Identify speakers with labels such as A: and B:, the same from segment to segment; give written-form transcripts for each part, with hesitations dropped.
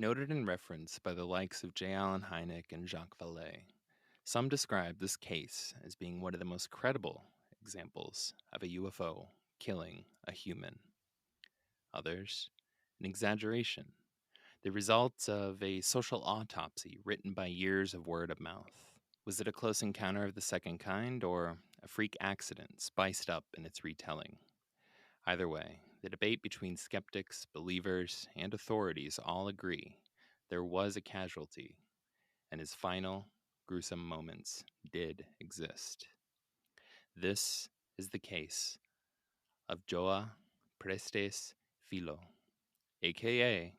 A: Noted in reference by the likes of J. Allen Hynek and Jacques Vallée, some describe this case as being one of the most credible examples of a UFO killing a human. Others, an exaggeration, the result of a social autopsy written by years of word of mouth. Was it a close encounter of the second kind or a freak accident spiced up in its retelling? Either way, the debate between skeptics, believers, and authorities all agree there was a casualty, and his final, gruesome moments did exist. This is the case of Joao Prestes Filho, aka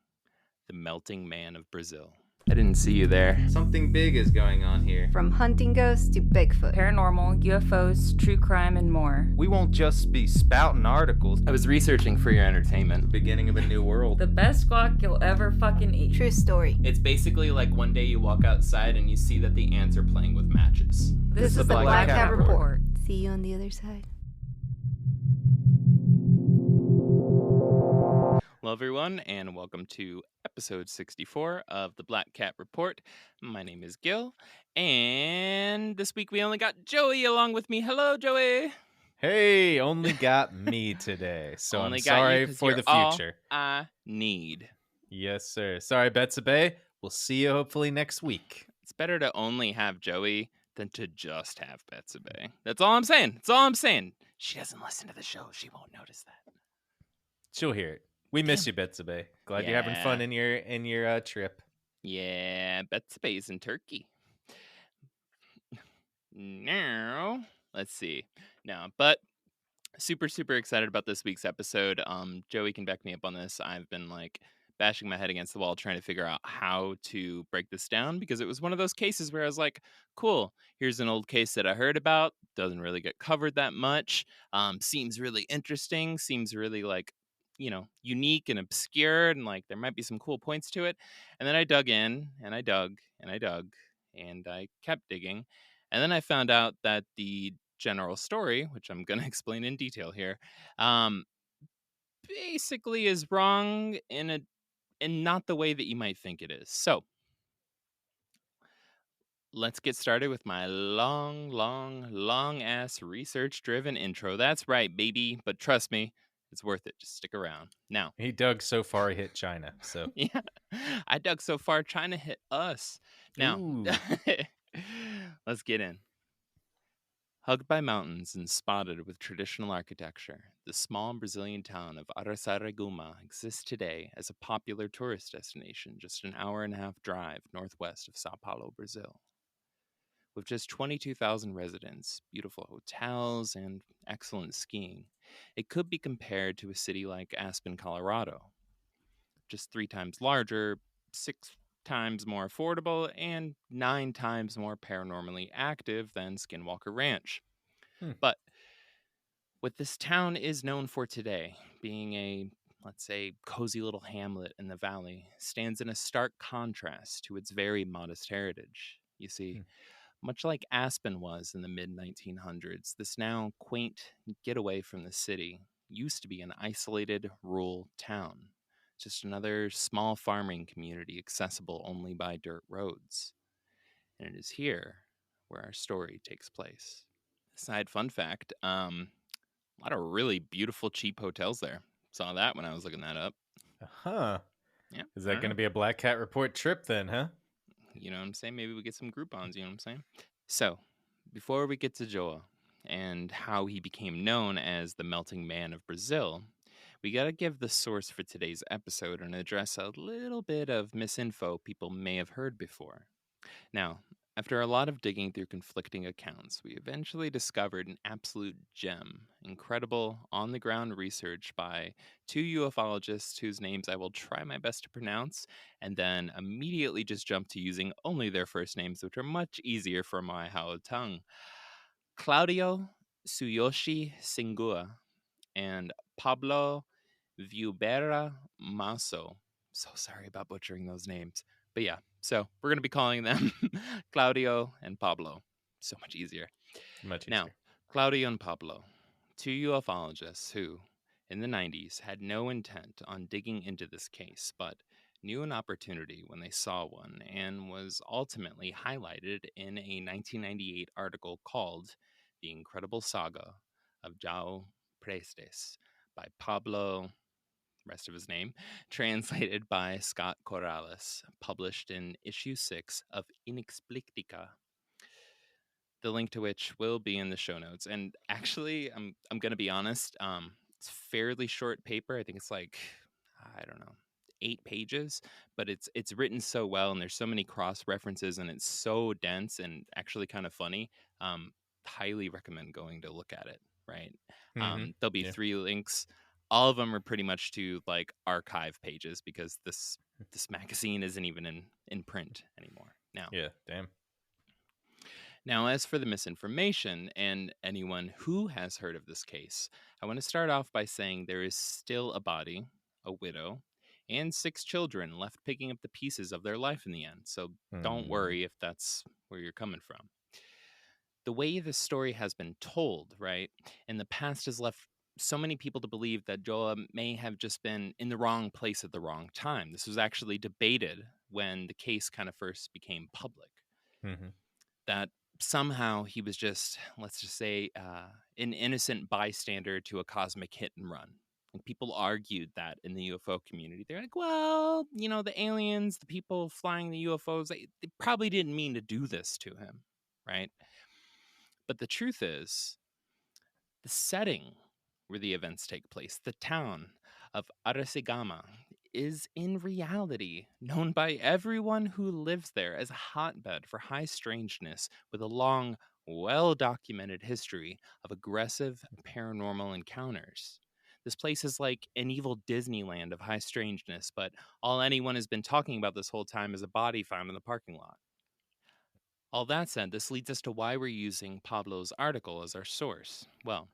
A: the melting man of Brazil. I didn't see you there. Something big is going on here.
B: From hunting ghosts to Bigfoot,
C: paranormal, UFOs, true crime, and more.
D: We won't just be spouting articles.
A: I was researching for your entertainment. The beginning of a new world.
C: The best guac you'll ever fucking eat.
B: true story.
A: It's basically like one day you walk outside and you see that the ants are playing with matches.
B: This is the Black Cat Report. See you on the other side.
A: Hello, everyone, and welcome to episode 64 of the Black Cat Report. My name is Gil, and this week we only got Joey along with me. Hello, Joey.
D: Hey, only got me today, so
A: Only
D: I'm
A: got you
D: sorry
A: 'cause
D: for
A: you're
D: the
A: all
D: future.
A: I need.
D: Yes, sir. Sorry, Betsabe. We'll see you hopefully next week.
A: It's better to only have Joey than to just have Betsabe. That's all I'm saying. That's all I'm saying. She doesn't listen to the show. She won't notice that.
D: She'll hear it. We miss you, Betsabe. Glad you're having fun in your trip.
A: Yeah, Betsabe's in Turkey. Now, let's see. No, but super excited about this week's episode. Joey can back me up on this. I've been bashing my head against the wall trying to figure out how to break this down, because it was one of those cases where I was like, cool, here's an old case that I heard about, doesn't really get covered that much, seems really interesting, seems really unique and obscure, and there might be some cool points to it. And then I dug in and I dug and I dug and I kept digging, and then I found out that the general story, which I'm going to explain in detail here, basically is wrong in not the way that you might think it is. So let's get started with my long ass research driven intro. That's right, baby. But trust me, it's worth it. Just stick around. Now,
D: He dug so far he hit China. So
A: yeah, I dug so far trying to hit us. Now,
D: Ooh.
A: let's get in. Hugged by mountains and spotted with traditional architecture, the small Brazilian town of Araçariguama exists today as a popular tourist destination just an hour-and-a-half drive northwest of Sao Paulo, Brazil. With just 22,000 residents, beautiful hotels, and excellent skiing, it could be compared to a city like Aspen, Colorado. Just 3 times larger, 6 times more affordable, and 9 times more paranormally active than Skinwalker Ranch. But what this town is known for today, being a, let's say, cozy little hamlet in the valley, stands in a stark contrast to its very modest heritage. You see, much like Aspen was in the mid-1900s, this now quaint getaway from the city used to be an isolated rural town. Just another small farming community accessible only by dirt roads. And it is here where our story takes place. Side fun fact, a lot of really beautiful, cheap hotels there. Saw that when I was looking that up.
D: Huh.
A: Yeah.
D: Is that going to be a Black Cat Report trip then, huh?
A: You know what I'm saying? Maybe we get some Groupons, you know what I'm saying? So, before we get to Joao and how he became known as the melting man of Brazil, we got to give the source for today's episode and address a little bit of misinfo people may have heard before. Now, after a lot of digging through conflicting accounts, we eventually discovered an absolute gem, incredible on-the-ground research by 2 ufologists whose names I will try my best to pronounce, and then immediately just jump to using only their first names, which are much easier for my Hao tongue. Claudio Tsuyoshi Singua and Pablo Villarrubia Mauso. So sorry about butchering those names. But yeah, so we're going to be calling them Claudio and Pablo. So much easier.
D: Much easier.
A: Now, Claudio and Pablo, 2 ufologists who, in the 90s, had no intent on digging into this case, but knew an opportunity when they saw one and was ultimately highlighted in a 1998 article called The Incredible Saga of Joao Prestes by Pablo, rest of his name, translated by Scott Corrales, published in issue 6 of Inexplictica, the link to which will be in the show notes. And actually, I'm going to be honest, it's fairly short paper. I think it's like, I don't know, 8 pages, but it's written so well, and there's so many cross references, and it's so dense and actually kind of funny. Highly recommend going to look at it. Right. There'll be 3 links. All of them are pretty much to like archive pages because this magazine isn't even in print anymore now.
D: Yeah, damn.
A: Now, as for the misinformation and anyone who has heard of this case, I want to start off by saying there is still a body, a widow, and 6 children left picking up the pieces of their life in the end. So don't worry if that's where you're coming from. The way this story has been told, right, in the past has left so many people to believe that Joao may have just been in the wrong place at the wrong time. This was actually debated when the case kind of first became public. That somehow he was just, let's just say, an innocent bystander to a cosmic hit and run. And people argued that in the UFO community. They're like, well, the aliens, the people flying the UFOs, they probably didn't mean to do this to him, right? But the truth is, the setting where the events take place, the town of Araçariguama, is in reality known by everyone who lives there as a hotbed for high strangeness with a long, well-documented history of aggressive paranormal encounters. This place is like an evil Disneyland of high strangeness, but all anyone has been talking about this whole time is a body found in the parking lot. All that said, this leads us to why we're using Pablo's article as our source. Well,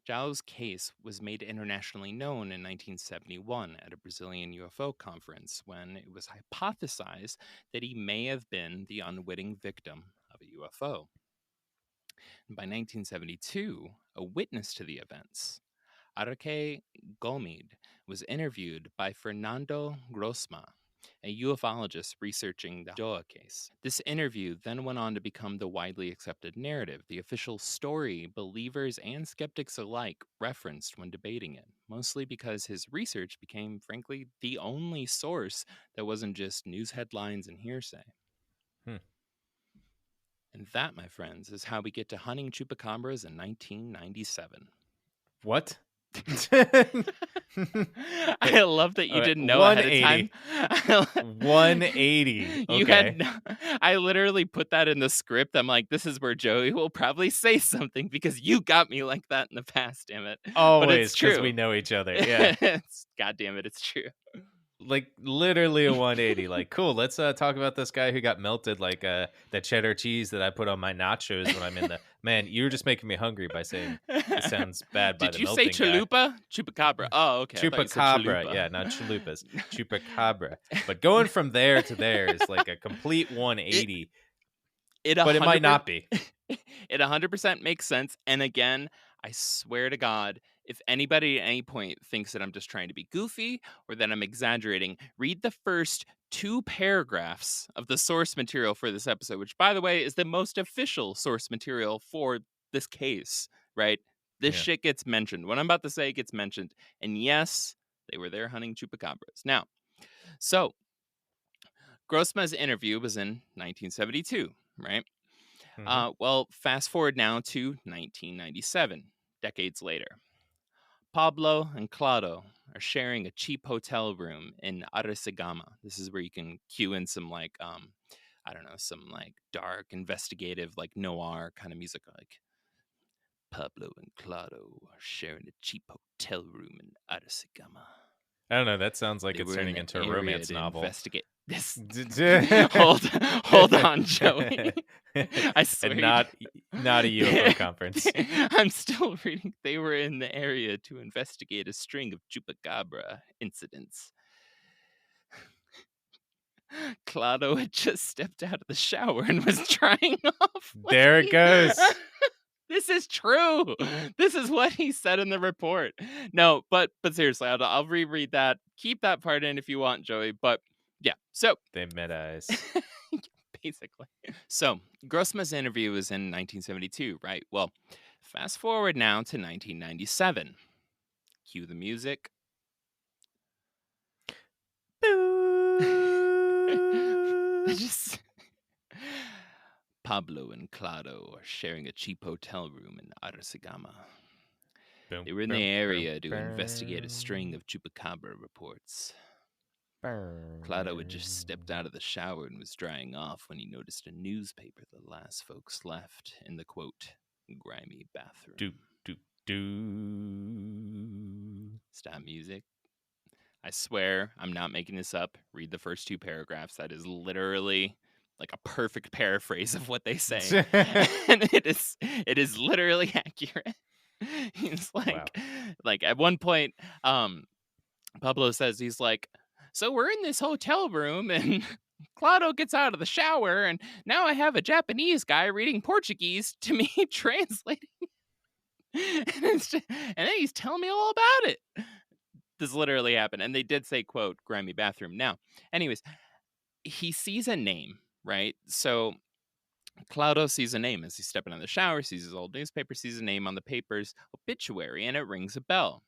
A: Joao's case was made internationally known in 1971 at a Brazilian UFO conference when it was hypothesized that he may have been the unwitting victim of a UFO. And by 1972, a witness to the events, Araque Gomide, was interviewed by Fernando Grossma, a ufologist researching the Joao case. This interview then went on to become the widely accepted narrative, the official story believers and skeptics alike referenced when debating it, mostly because his research became, frankly, the only source that wasn't just news headlines and hearsay. And that, my friends, is how we get to hunting chupacabras in 1997.
D: What?
A: I love that you didn't know ahead of time.
D: 180. Okay.
A: I literally put that in the script. I'm like, this is where Joey will probably say something because you got me like that in the past, damn it.
D: Always, because we know each other. Yeah.
A: God damn it, it's true.
D: Like literally a 180. Like, cool, let's talk about this guy who got melted like the cheddar cheese that I put on my nachos when I'm in the... Man, you were just making me hungry by saying it sounds bad by the melting.
A: Did you say chalupa? Chupacabra. Oh, okay.
D: Chupacabra. Yeah, not chalupas. Chupacabra. But going from there to there is like a complete 180. But it might not be.
A: It 100% makes sense. And again, I swear to God, if anybody at any point thinks that I'm just trying to be goofy or that I'm exaggerating, read the first 2 paragraphs of the source material for this episode, which, by the way, is the most official source material for this case, right? This shit gets mentioned. What I'm about to say gets mentioned. And yes, they were there hunting chupacabras. Now, so Grossma's interview was in 1972, right? Well, fast forward now to 1997, decades later. Pablo and Claudio are sharing a cheap hotel room in Araçariguama. This is where you can cue in some like, I don't know, some like dark, investigative, like noir kind of music. Like Pablo and Claudio are sharing a cheap hotel room in Araçariguama.
D: I don't know. That sounds like it's turning into a romance novel.
A: Investigate this. hold on, Joey. I swear.
D: And not a UFO conference.
A: I'm still reading. They were in the area to investigate a string of chupacabra incidents. Claudio had just stepped out of the shower and was drying off.
D: There it goes.
A: This is true. This is what he said in the report. No, but seriously, I'll reread that. Keep that part in if you want, Joey. But Yeah. So
D: They met eyes.
A: basically. So Grossman's interview was in 1972, right? Well, fast forward now to 1997. Cue the music. Just Pablo and Claudio are sharing a cheap hotel room in Araçariguama. They were in the area to investigate a string of chupacabra reports. Claudio had just stepped out of the shower and was drying off when he noticed a newspaper the last folks left in the, quote, grimy bathroom. Stop music. I swear I'm not making this up. Read the first two paragraphs. That is literally like a perfect paraphrase of what they say. And it is literally accurate. He's like, like at one point, Pablo says, he's like, so we're in this hotel room and Claudio gets out of the shower and now I have a Japanese guy reading Portuguese to me translating. And then he's telling me all about it. This literally happened. And they did say, quote, grimy bathroom. Now, anyways, he sees a name, right? So Claudio sees a name as he's stepping in the shower, sees his old newspaper, sees a name on the paper's obituary, and it rings a bell.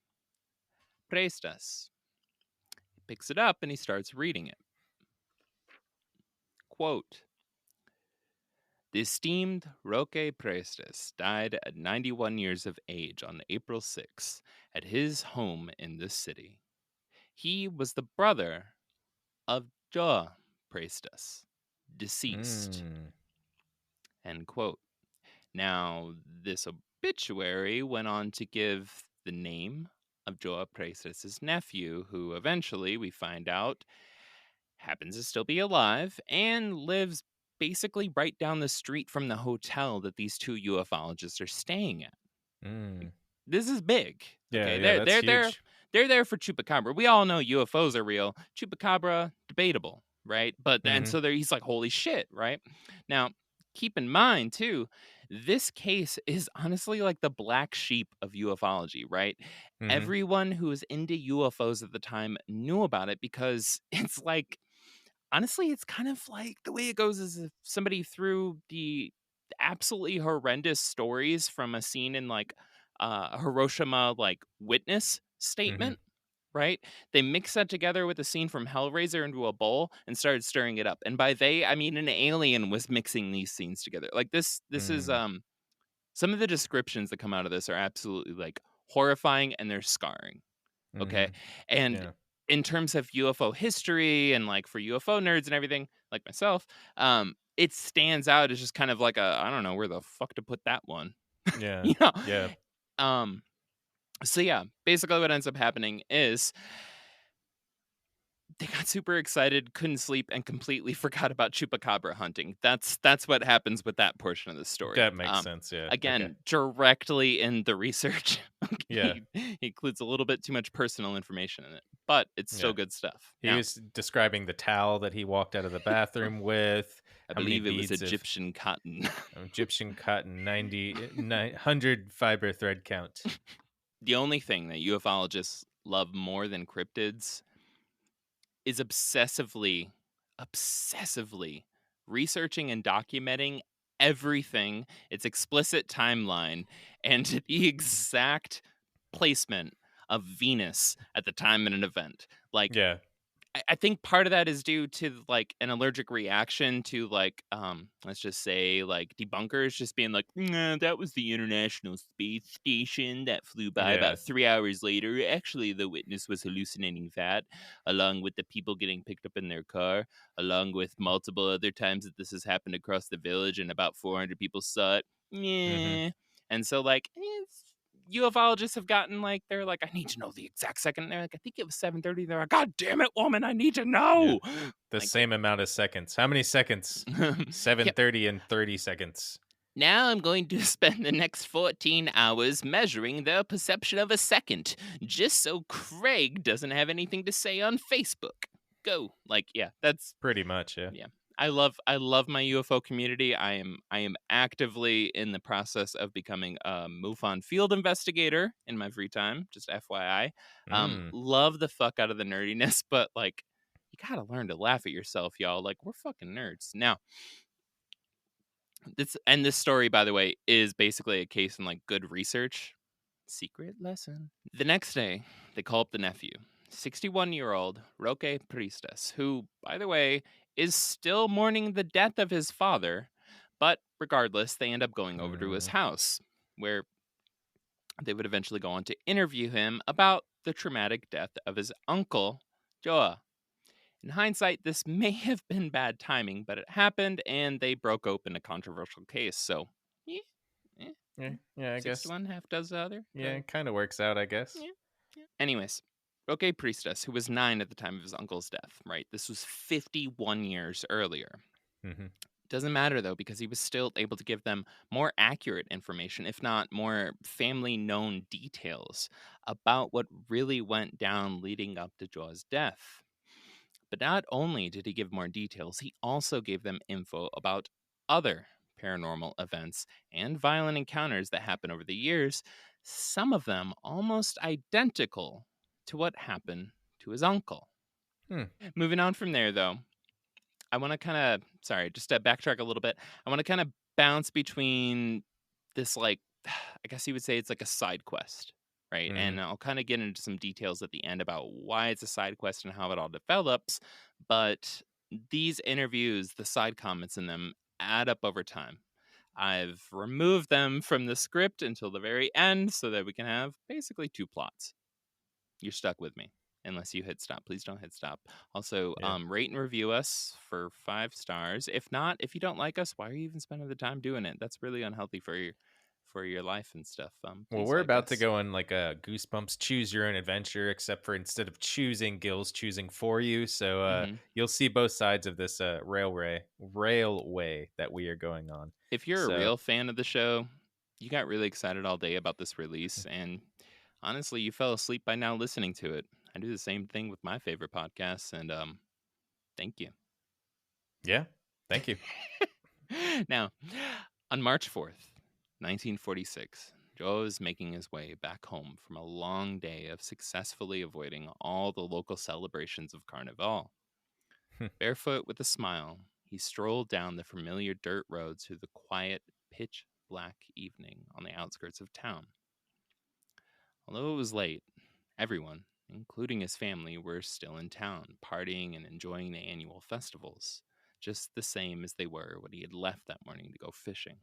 A: Prestes. He picks it up and he starts reading it. Quote, the esteemed Roque Prestes died at 91 years of age on April 6th at his home in this city. He was the brother of Joao Prestes, deceased. End quote. Now, this obituary went on to give the name of Joao Prestes' nephew, who eventually, we find out, happens to still be alive and lives basically right down the street from the hotel that these two ufologists are staying at. This is big.
D: Yeah,
A: okay?
D: yeah, that's huge.
A: They're there for chupacabra. We all know UFOs are real. Chupacabra, debatable, right? But and so he's like, holy shit, right? Now, keep in mind too, this case is honestly like the black sheep of ufology, right? Everyone who was into UFOs at the time knew about it because it's like, honestly, it's kind of like the way it goes is if somebody threw the absolutely horrendous stories from a scene in like Hiroshima, like witness statement, right? They mixed that together with a scene from Hellraiser into a bowl and started stirring it up. And by they, I mean an alien was mixing these scenes together. Like this is some of the descriptions that come out of this are absolutely like horrifying and they're scarring. Okay. And in terms of UFO history and like for UFO nerds and everything, like myself, it stands out as just kind of like I don't know where the fuck to put that one.
D: Yeah.
A: You know?
D: Yeah.
A: So yeah, basically what ends up happening is they got super excited, couldn't sleep, and completely forgot about chupacabra hunting. That's what happens with that portion of the story.
D: That makes sense, yeah.
A: Again, directly in the research.
D: Yeah.
A: He includes a little bit too much personal information in it, but it's still good stuff.
D: He was describing the towel that he walked out of the bathroom with.
A: I believe it was Egyptian cotton.
D: Egyptian cotton, 100 fiber thread count.
A: The only thing that ufologists love more than cryptids is obsessively researching and documenting everything, its explicit timeline, and the exact placement of Venus at the time in an event. Like, I think part of that is due to like an allergic reaction to like let's just say like debunkers just being like, nah, that was the International Space Station that flew by about 3 hours later. Actually, the witness was hallucinating that, along with the people getting picked up in their car, along with multiple other times that this has happened across the village and about 400 people saw it. And so like ufologists have gotten like, they're like, I need to know the exact second. And they're like, I think it was 7:30. They're like, God damn it, woman, I need to know.
D: The same amount of seconds. How many seconds? 7:30 and 30 seconds.
A: Now I'm going to spend the next 14 hours measuring their perception of a second, just so Craig doesn't have anything to say on Facebook. Go. Like, yeah, that's
D: pretty much, yeah.
A: I love my UFO community. I am actively in the process of becoming a MUFON field investigator in my free time, just FYI. Love the fuck out of the nerdiness, but like You gotta learn to laugh at yourself, y'all. Like, we're fucking nerds. Now, this story, by the way, is basically a case in like good research. Secret lesson. The next day, they call up the nephew, 61-year-old Roque Prestes, who, by the way, is still mourning the death of his father. But regardless, they end up going over to his house, where they would eventually go on to interview him about the traumatic death of his uncle, Joao. In hindsight, this may have been bad timing, but it happened, and they broke open a controversial case. So,
D: Yeah, I guess.
A: 61 half does the other.
D: Yeah, it kind of works out, I guess.
A: Yeah. Anyways, Roque Prestes, who was 9 at the time of his uncle's death, right? This was 51 years earlier.
D: Mm-hmm.
A: Doesn't matter, though, because he was still able to give them more accurate information, if not more family-known details about what really went down leading up to Joao's death. But not only did he give more details, he also gave them info about other paranormal events and violent encounters that happened over the years, some of them almost identical to what happened to his uncle. Moving on from there, though, I want to kind of, just to backtrack a little bit, I want to kind of bounce between this, like, I guess you would say it's like a side quest, right? And I'll kind of get into some details at the end about why it's a side quest and how it all develops. But these interviews, the side comments in them, add up over time. I've removed them from the script until the very end so that we can have basically 2 plots. You're stuck with me. Unless you hit stop. Please don't hit stop. Also, rate and review us for 5 stars. If not, if you don't like us, why are you even spending the time doing it? That's really unhealthy for your life and stuff.
D: Well, we're about to go on like a Goosebumps choose your own adventure, except for instead of choosing, Gil's choosing for you. So you'll see both sides of this railway that we are going on.
A: If you're a real fan of the show, you got really excited all day about this release, and honestly, you fell asleep by now listening to it. I do the same thing with my favorite podcasts, and thank you.
D: Yeah, thank you.
A: Now, on March 4th, 1946, Joao is making his way back home from a long day of successfully avoiding all the local celebrations of Carnival. Barefoot with a smile, he strolled down the familiar dirt roads through the quiet, pitch-black evening on the outskirts of town. Although it was late, everyone, including his family, were still in town, partying and enjoying the annual festivals, just the same as they were when he had left that morning to go fishing.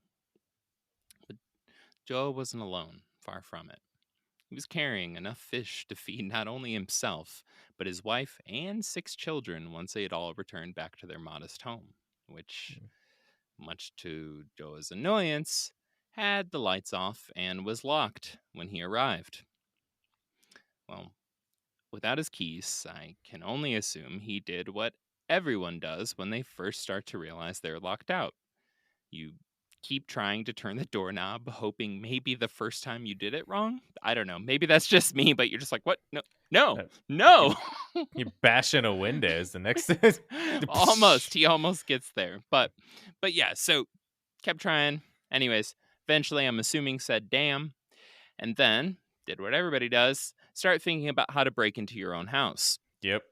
A: But Joao wasn't alone, far from it. He was carrying enough fish to feed not only himself, but his wife and 6 children once they had all returned back to their modest home, which, much to Joao's annoyance, had the lights off and was locked when he arrived. Well, without his keys, I can only assume he did what everyone does when they first start to realize they're locked out. You keep trying to turn the doorknob, hoping maybe the first time you did it wrong. I don't know. Maybe that's just me, but you're just like, what? No.
D: You bash in a window is the next.
A: Almost. He almost gets there. But yeah, so kept trying. Anyways, eventually I'm assuming said damn. And then did what everybody does. Start thinking about how to break into your own house.
D: Yep.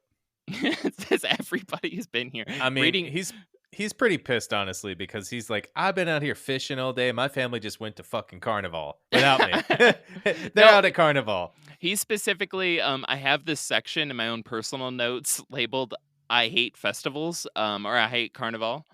A: Says everybody has been here.
D: I mean, he's pretty pissed, honestly, because he's like, I've been out here fishing all day. My family just went to fucking Carnival without me. They're out at Carnival.
A: He specifically, I have this section in my own personal notes labeled I hate festivals, or I hate Carnival.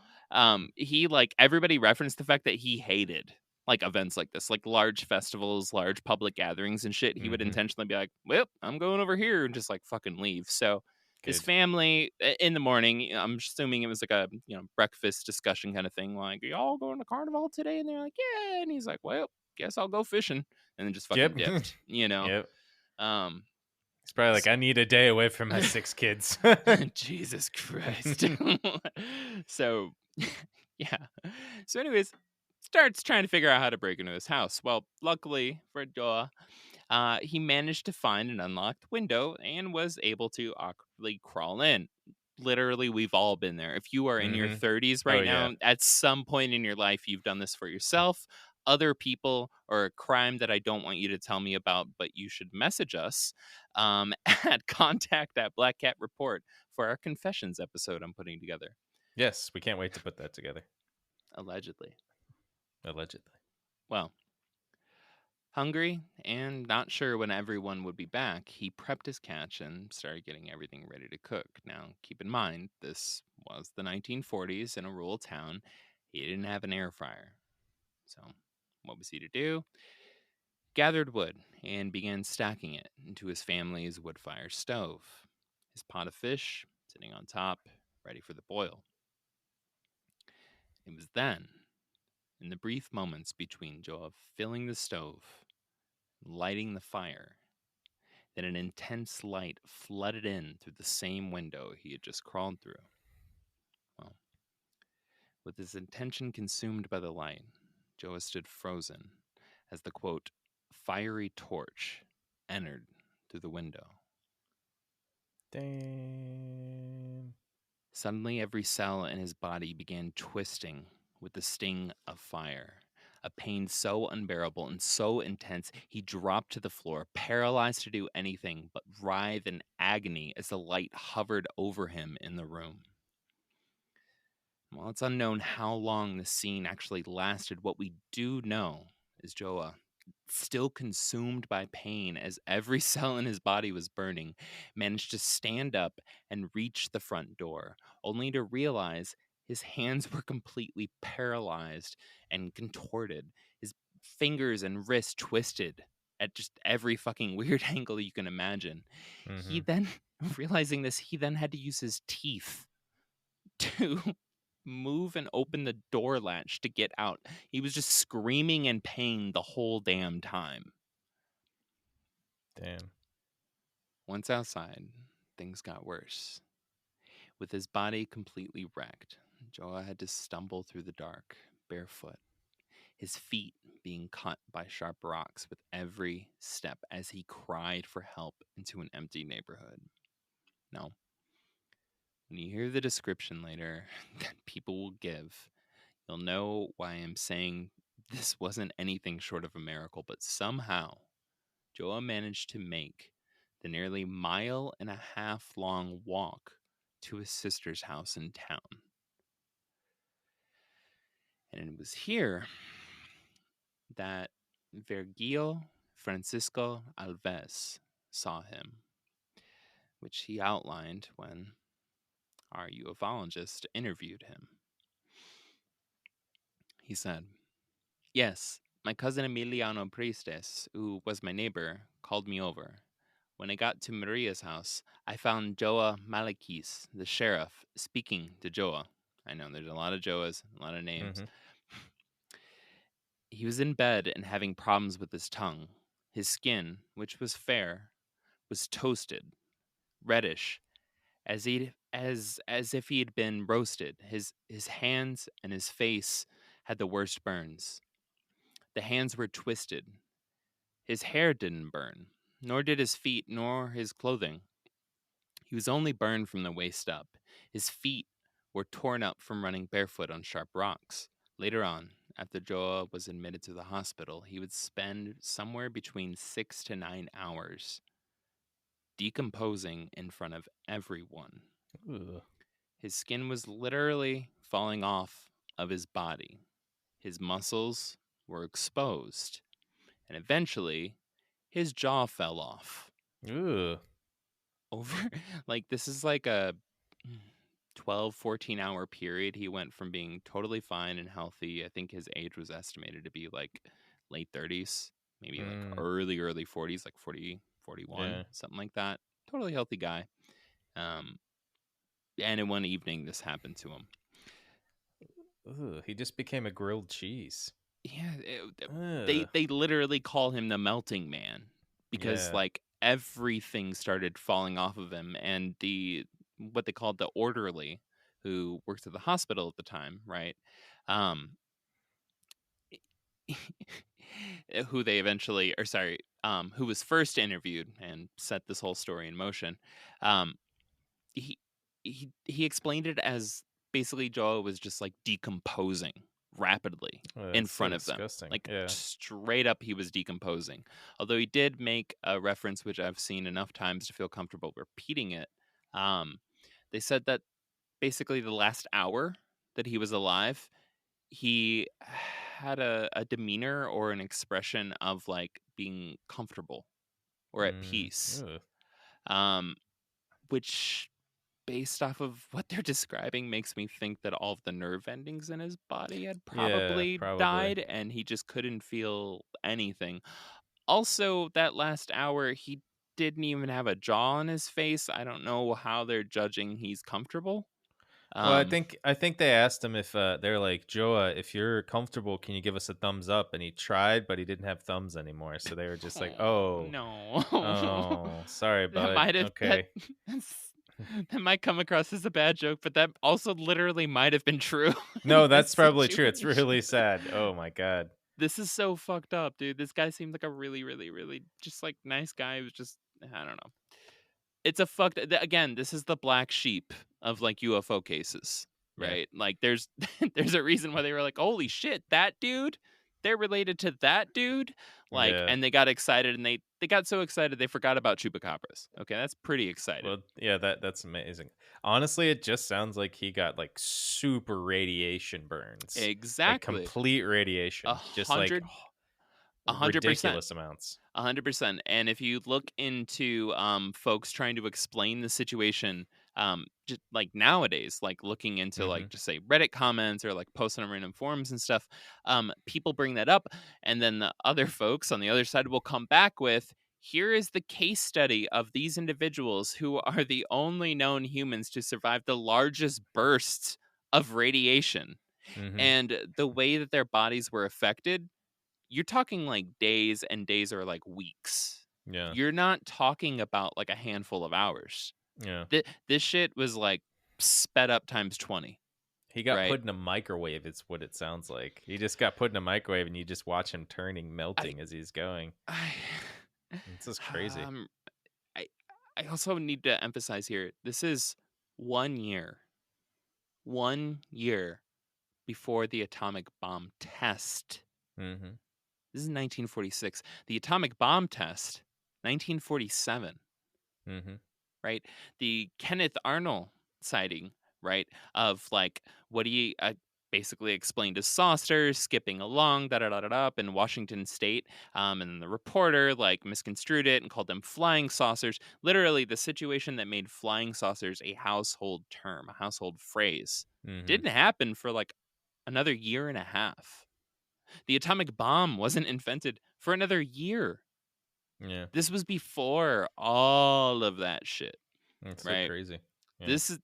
A: He, like, everybody referenced the fact that he hated like events like this, like large festivals, large public gatherings and shit. He would intentionally be like, well, I'm going over here, and just like fucking leave. So his family in the morning, I'm assuming it was like a breakfast discussion kind of thing, like, y'all going to Carnival today? And they're like, yeah. And he's like, well, guess I'll go fishing, and then just fucking dipped.
D: Yep. It's probably like, I need a day away from my 6 kids.
A: Jesus Christ. So yeah. So anyways, starts trying to figure out how to break into his house. Well, luckily for Joao, he managed to find an unlocked window and was able to awkwardly crawl in. Literally, we've all been there. If you are in your 30s right now, at some point in your life, you've done this for yourself, other people, or a crime that I don't want you to tell me about, but you should message us at contact@blackcatreport for our confessions episode I'm putting together.
D: Yes, we can't wait to put that together.
A: Allegedly. Well, hungry and not sure when everyone would be back, he prepped his catch and started getting everything ready to cook. Now, keep in mind, this was the 1940s in a rural town. He didn't have an air fryer. So, what was he to do? Gathered wood and began stacking it into his family's wood fire stove. His pot of fish sitting on top, ready for the boil. It was then, in the brief moments between Joao filling the stove and lighting the fire, that an intense light flooded in through the same window he had just crawled through. Well, with his attention consumed by the light, Joao stood frozen as the, quote, fiery torch entered through the window.
D: Damn.
A: Suddenly, every cell in his body began twisting with the sting of fire. A pain so unbearable and so intense, he dropped to the floor, paralyzed to do anything but writhe in agony as the light hovered over him in the room. While it's unknown how long the scene actually lasted, what we do know is Joao, still consumed by pain as every cell in his body was burning, managed to stand up and reach the front door, only to realize his hands were completely paralyzed and contorted, his fingers and wrists twisted at just every fucking weird angle you can imagine. He then, realizing this, he then had to use his teeth to move and open the door latch to get out. He was just screaming in pain the whole damn time.
D: Damn.
A: Once outside, things got worse. With his body completely wrecked, Joao had to stumble through the dark, barefoot, his feet being cut by sharp rocks with every step as he cried for help into an empty neighborhood. Now, when you hear the description later that people will give, you'll know why I'm saying this wasn't anything short of a miracle, but somehow Joao managed to make the nearly 1.5 mile long walk to his sister's house in town. And it was here that Virgilio Francisco Alves saw him, which he outlined when our ufologist interviewed him. He said, "Yes, my cousin Emiliano Prestes, who was my neighbor, called me over. When I got to Maria's house, I found Joao Malakis, the sheriff, speaking to Joao." I know there's a lot of Joas, a lot of names. He was in bed and having problems with his tongue. His skin, which was fair, was toasted, reddish, as if he had been roasted. His hands and his face had the worst burns. The hands were twisted. His hair didn't burn, nor did his feet nor his clothing. He was only burned from the waist up. His feet were torn up from running barefoot on sharp rocks. Later on, after Joao was admitted to the hospital, he would spend somewhere between 6 to 9 hours decomposing in front of everyone.
D: Ugh.
A: His skin was literally falling off of his body. His muscles were exposed. And eventually, his jaw fell off.
D: Ugh.
A: Over, like, this is like a 12, 14-hour period. He went from being totally fine and healthy. I think his age was estimated to be like late 30s, maybe like early 40s, like 40, 41, something like that. Totally healthy guy. And in one evening, this happened to him.
D: Ugh, he just became a grilled cheese.
A: Yeah, they literally call him the melting man because like everything started falling off of him, and what they called the orderly who worked at the hospital at the time, right? Who they eventually, or sorry, who was first interviewed and set this whole story in motion. He explained it as basically Joao was just like decomposing rapidly in front of them. Like straight up he was decomposing. Although he did make a reference, which I've seen enough times to feel comfortable repeating it, They said that basically the last hour that he was alive, he had a demeanor or an expression of like being comfortable or at peace.
D: Ugh.
A: Which based off of what they're describing makes me think that all of the nerve endings in his body had
D: Yeah,
A: probably
D: probably.
A: died and he just couldn't feel anything. Also, that last hour he didn't even have a jaw on his face. I don't know how they're judging he's comfortable.
D: Well, I think they asked him if they're like, Joa, if you're comfortable, can you give us a thumbs up? And he tried, but he didn't have thumbs anymore. So they were just like, oh,
A: no.
D: sorry,
A: That
D: bud.
A: might have
D: Okay.
A: that might come across as a bad joke, but that also literally might have been true.
D: No,
A: in
D: that's
A: this
D: probably true. It's
A: situation.
D: really sad. Oh my god.
A: This is so fucked up, dude. This guy seemed like a really, really, really just like nice guy who was just I don't know. It's a again, this is the black sheep of like UFO cases,
D: Yeah.
A: right? Like there's there's a reason why they were like, holy shit, that dude, they're related to that dude. Like,
D: Yeah.
A: and they got excited and they got so excited they forgot about chupacabras. Okay, that's pretty exciting.
D: Well, yeah, that's amazing. Honestly, it just sounds like he got like super radiation burns. Like
A: Exactly.
D: complete radiation. Just like
A: 100%.
D: ridiculous amounts.
A: 100%. And if you look into folks trying to explain the situation, just like nowadays, like looking into like just say Reddit comments or like posting on random forums and stuff, people bring that up, and then the other folks on the other side will come back with, here is the case study of these individuals who are the only known humans to survive the largest bursts of radiation. And the way that their bodies were affected, you're talking like days, and days are like weeks.
D: Yeah.
A: You're not talking about like a handful of hours.
D: Yeah.
A: This shit was like sped up times 20.
D: He got
A: right?
D: put in a microwave, it's what it sounds like. He just got put in a microwave and you just watch him turning, melting as he's going. This is crazy.
A: I also need to emphasize here, this is 1 year. 1 year before the atomic bomb test. This is 1946. The atomic bomb test, 1947. Right? The Kenneth Arnold sighting, right? Of like, what he basically explained as saucers skipping along, up in Washington State. And then the reporter like misconstrued it and called them flying saucers. Literally, the situation that made flying saucers a household term, a household phrase, didn't happen for like another year and a half. The atomic bomb wasn't invented for another year.
D: Yeah.
A: This was before all of that shit.
D: It's
A: right?
D: so crazy. Yeah.
A: This is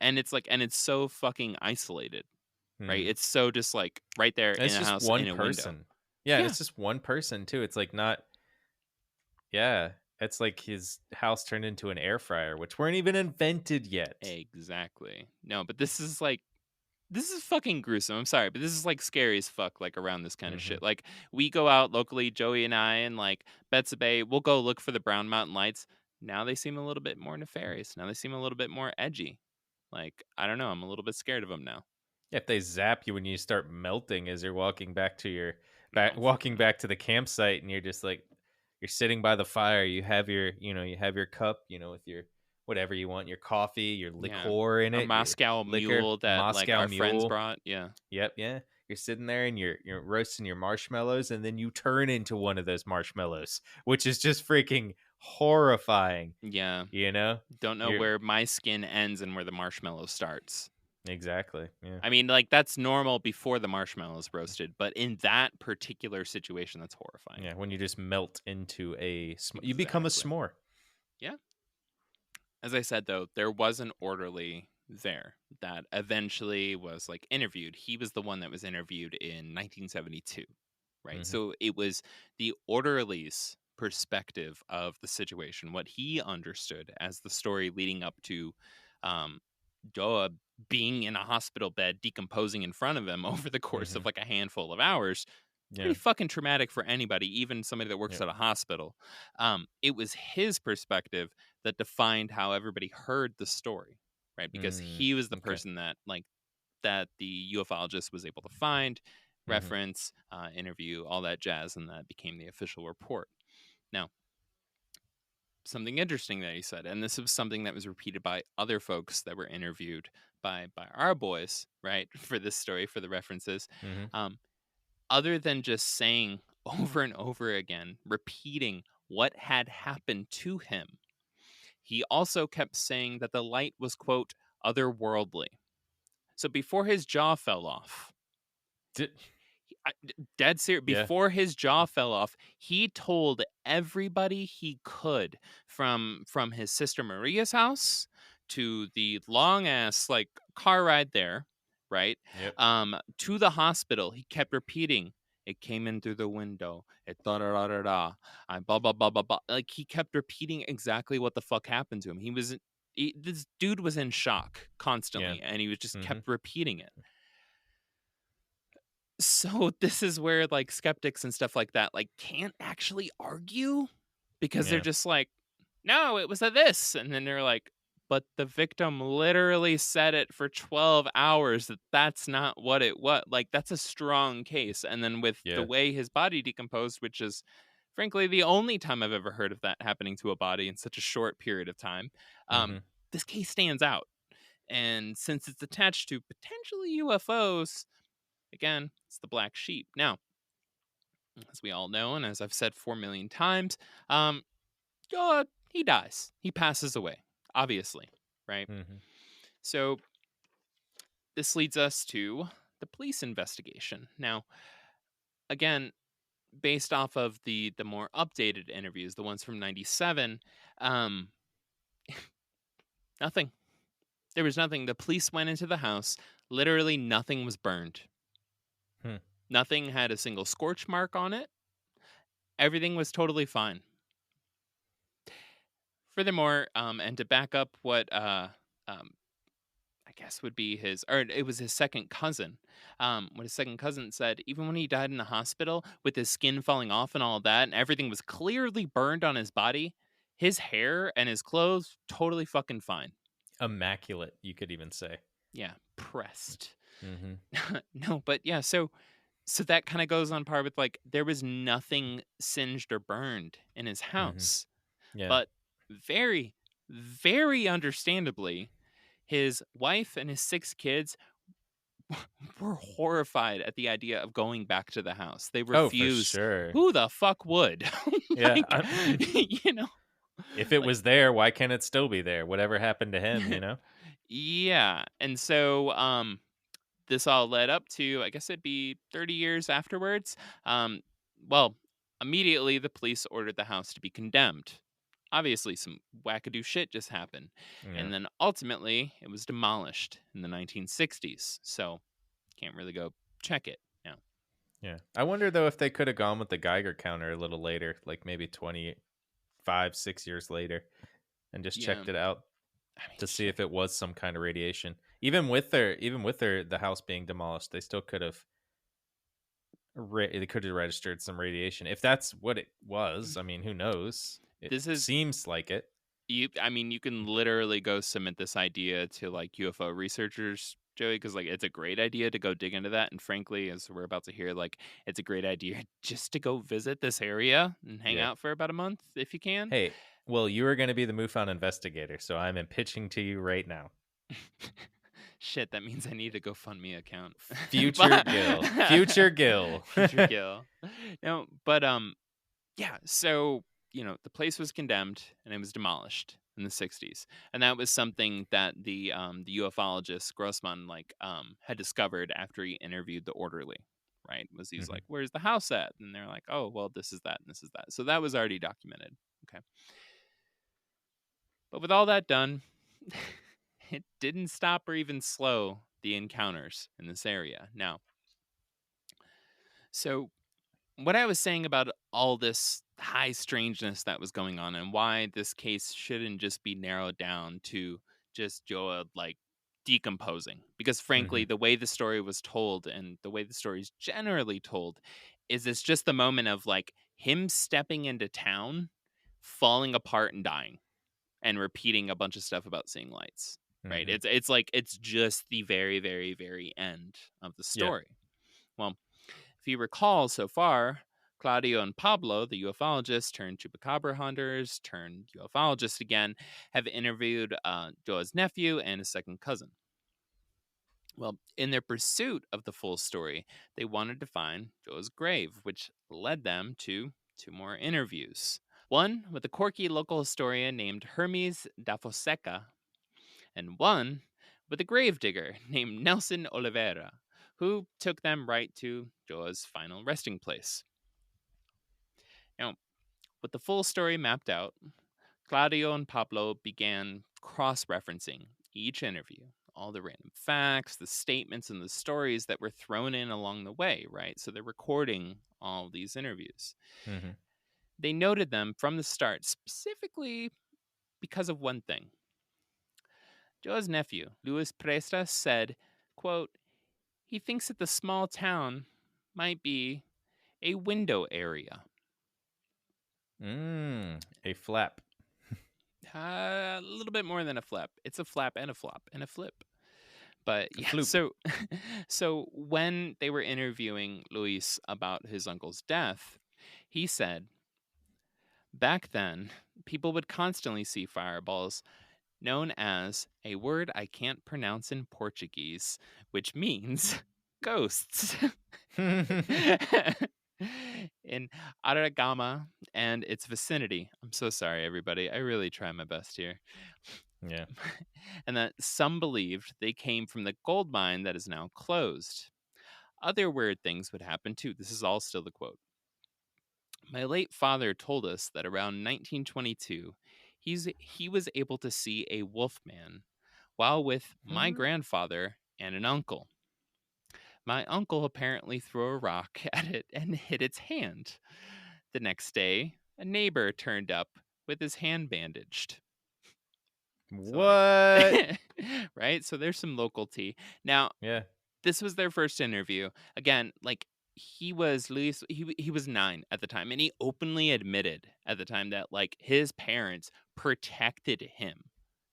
A: and it's like, and it's so fucking isolated. Right? It's so just like right there
D: it's
A: in a
D: just
A: house
D: one
A: in a
D: person.
A: window.
D: Yeah, it's just one person too. It's like not it's like his house turned into an air fryer, which weren't even invented yet.
A: Exactly. No, but this is fucking gruesome. I'm sorry, but this is like scary as fuck, like around this kind of shit. Like we go out locally, Joey and I, and like Betsa Bay, we'll go look for the Brown Mountain Lights. Now they seem a little bit more nefarious. Now they seem a little bit more edgy. Like, I don't know. I'm a little bit scared of them now.
D: If they zap you when you start melting as you're walking back to walking back to the campsite, and you're just like, you're sitting by the fire, you have your cup, with your whatever you want, your coffee, your liqueur in it,
A: a Moscow Mule that like our friends brought. Yeah.
D: Yep. Yeah. You're sitting there and you're roasting your marshmallows, and then you turn into one of those marshmallows, which is just freaking horrifying.
A: Yeah.
D: Don't
A: know where my skin ends and where the marshmallow starts.
D: Exactly. Yeah.
A: I mean, like, that's normal before the marshmallow is roasted, but in that particular situation, that's horrifying.
D: Yeah, when you just melt into you become a s'more.
A: Yeah. As I said, though, there was an orderly there that eventually was like interviewed. He was the one that was interviewed in 1972, right? So it was the orderly's perspective of the situation, what he understood as the story leading up to Doa being in a hospital bed, decomposing in front of him over the course of like a handful of hours. Pretty fucking traumatic for anybody, even somebody that works at a hospital. It was his perspective that defined how everybody heard the story, right? Because he was the person that that the ufologist was able to find, reference, interview, all that jazz, and that became the official report. Now, something interesting that he said, and this was something that was repeated by other folks that were interviewed by our boys, right, for this story, for the references. Other than just saying over and over again, repeating what had happened to him, he also kept saying that the light was, quote, otherworldly. So before his jaw fell off, dead serious, before his jaw fell off, he told everybody he could, from his sister Maria's house to the long ass like car ride there, right? To the hospital, he kept repeating, it came in through the window, it da da da da da, I blah blah blah blah blah. Like, he kept repeating exactly what the fuck happened to him. This dude was in shock constantly, and he was just kept repeating it. So this is where like skeptics and stuff like that like can't actually argue, because they're just like, no, it was a this, and then they're like, but the victim literally said it for 12 hours that that's not what it was. Like, that's a strong case. And then with the way his body decomposed, which is frankly the only time I've ever heard of that happening to a body in such a short period of time, this case stands out. And since it's attached to potentially UFOs, again, it's the black sheep. Now, as we all know, and as I've said 4 million times, he dies. He passes away, obviously, right? So this leads us to the police investigation. Now, again, based off of the more updated interviews, the ones from 97, nothing. There was nothing. The police went into the house. Literally nothing was burned. Nothing had a single scorch mark on it. Everything was totally fine. Furthermore, and to back up what I guess would be it was his second cousin. What his second cousin said, even when he died in the hospital with his skin falling off and all that, and everything was clearly burned on his body, his hair and his clothes, totally fucking fine.
D: Immaculate, you could even say.
A: Yeah, pressed. No, but yeah, so that kind of goes on par with, like, there was nothing singed or burned in his house. But very, very understandably, his wife and his 6 kids were horrified at the idea of going back to the house. They refused.
D: Oh, for sure.
A: Who the fuck would? Like, you know,
D: if it was there, why can't it still be there? Whatever happened to him, you know?
A: Yeah. And so this all led up to, I guess it'd be 30 years afterwards. Well, immediately the police ordered the house to be condemned. Obviously, some wackadoo shit just happened. And then ultimately, it was demolished in the 1960s. So, can't really go check it now.
D: Yeah. I wonder, though, if they could have gone with the Geiger counter a little later, like maybe 25, 6 years later, and just checked it out to see if it was some kind of radiation. Even with the house being demolished, they still could have registered some radiation. If that's what it was, I mean, who knows? Seems like it.
A: You can literally go submit this idea to like UFO researchers, Joey, because like it's a great idea to go dig into that. And frankly, as we're about to hear, like it's a great idea just to go visit this area and hang out for about a month if you can.
D: Hey, well, you are going to be the MUFON investigator, so I'm pitching to you right now.
A: Shit, that means I need a GoFundMe account.
D: Future Gil. Future Gil.
A: Future Gil. No, but yeah, so the place was condemned and it was demolished in the 60s. And that was something that the ufologist Grossman had discovered after he interviewed the orderly, right? He's like, where's the house at? And they're like, oh, well, this is that and this is that. So that was already documented. Okay. But with all that done, it didn't stop or even slow the encounters in this area. Now, so what I was saying about all this high strangeness that was going on and why this case shouldn't just be narrowed down to just Joao decomposing, because frankly, the way the story was told and the way the story is generally told is it's just the moment of like him stepping into town, falling apart and dying, and repeating a bunch of stuff about seeing lights. Right? It's like it's just the very, very, very end of the story. Well, if you recall so far, Claudio and Pablo, the ufologists turned chupacabra hunters, turned ufologists again, have interviewed Joao's nephew and his second cousin. Well, in their pursuit of the full story, they wanted to find Joao's grave, which led them to 2 more interviews. One with a quirky local historian named Hermes da Fonseca, and one with a gravedigger named Nelson Oliveira, who took them right to Joao's final resting place. Now, with the full story mapped out, Claudio and Pablo began cross-referencing each interview, all the random facts, the statements, and the stories that were thrown in along the way, right? So they're recording all these interviews.
D: Mm-hmm.
A: They noted them from the start, specifically because of one thing. Joao's nephew, Luis Prestes, said, quote, he thinks that the small town might be a window area.
D: A flap.
A: A little bit more than a flap. It's a flap and a flop and a flip. But yeah,
D: Floop.
A: so when they were interviewing Luis about his uncle's death, he said, back then, people would constantly see fireballs, known as a word I can't pronounce in Portuguese, which means ghosts. In Araçariguama and its vicinity. I'm so sorry, everybody. I really try my best here.
D: Yeah.
A: And that some believed they came from the gold mine that is now closed. Other weird things would happen too. This is all still the quote. My late father told us that around 1922, he was able to see a wolf man while with my grandfather and an uncle. My uncle apparently threw a rock at it and hit its hand. The next day, a neighbor turned up with his hand bandaged.
D: What?
A: Right? So there's some local tea. Now,
D: Yeah.
A: this was their first interview. Again, like he was 9 at the time, and he openly admitted at the time that like his parents protected him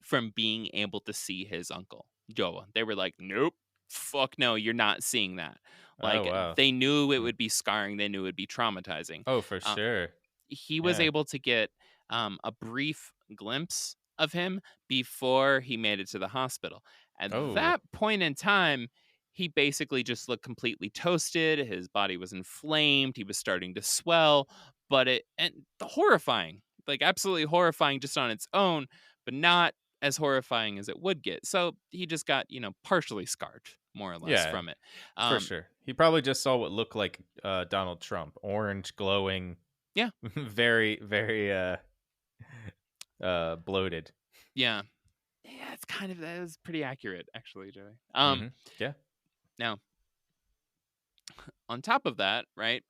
A: from being able to see his uncle, Joao. They were like, nope, fuck no, you're not seeing that. Like
D: wow.
A: they knew it would be scarring, they knew it would be traumatizing.
D: Oh, for sure.
A: He was
D: Yeah.
A: able to get a brief glimpse of him before he made it to the hospital. At that point in time, he basically just looked completely toasted. His body was inflamed. He was starting to swell, but horrifying, like absolutely horrifying just on its own, but not as horrifying as it would get. So he just got, partially scarred more or less from it.
D: For sure. He probably just saw what looked like Donald Trump, orange, glowing.
A: Yeah.
D: Very, very bloated.
A: Yeah. Yeah, that was pretty accurate, actually, Joey.
D: Yeah.
A: Now, on top of that, right,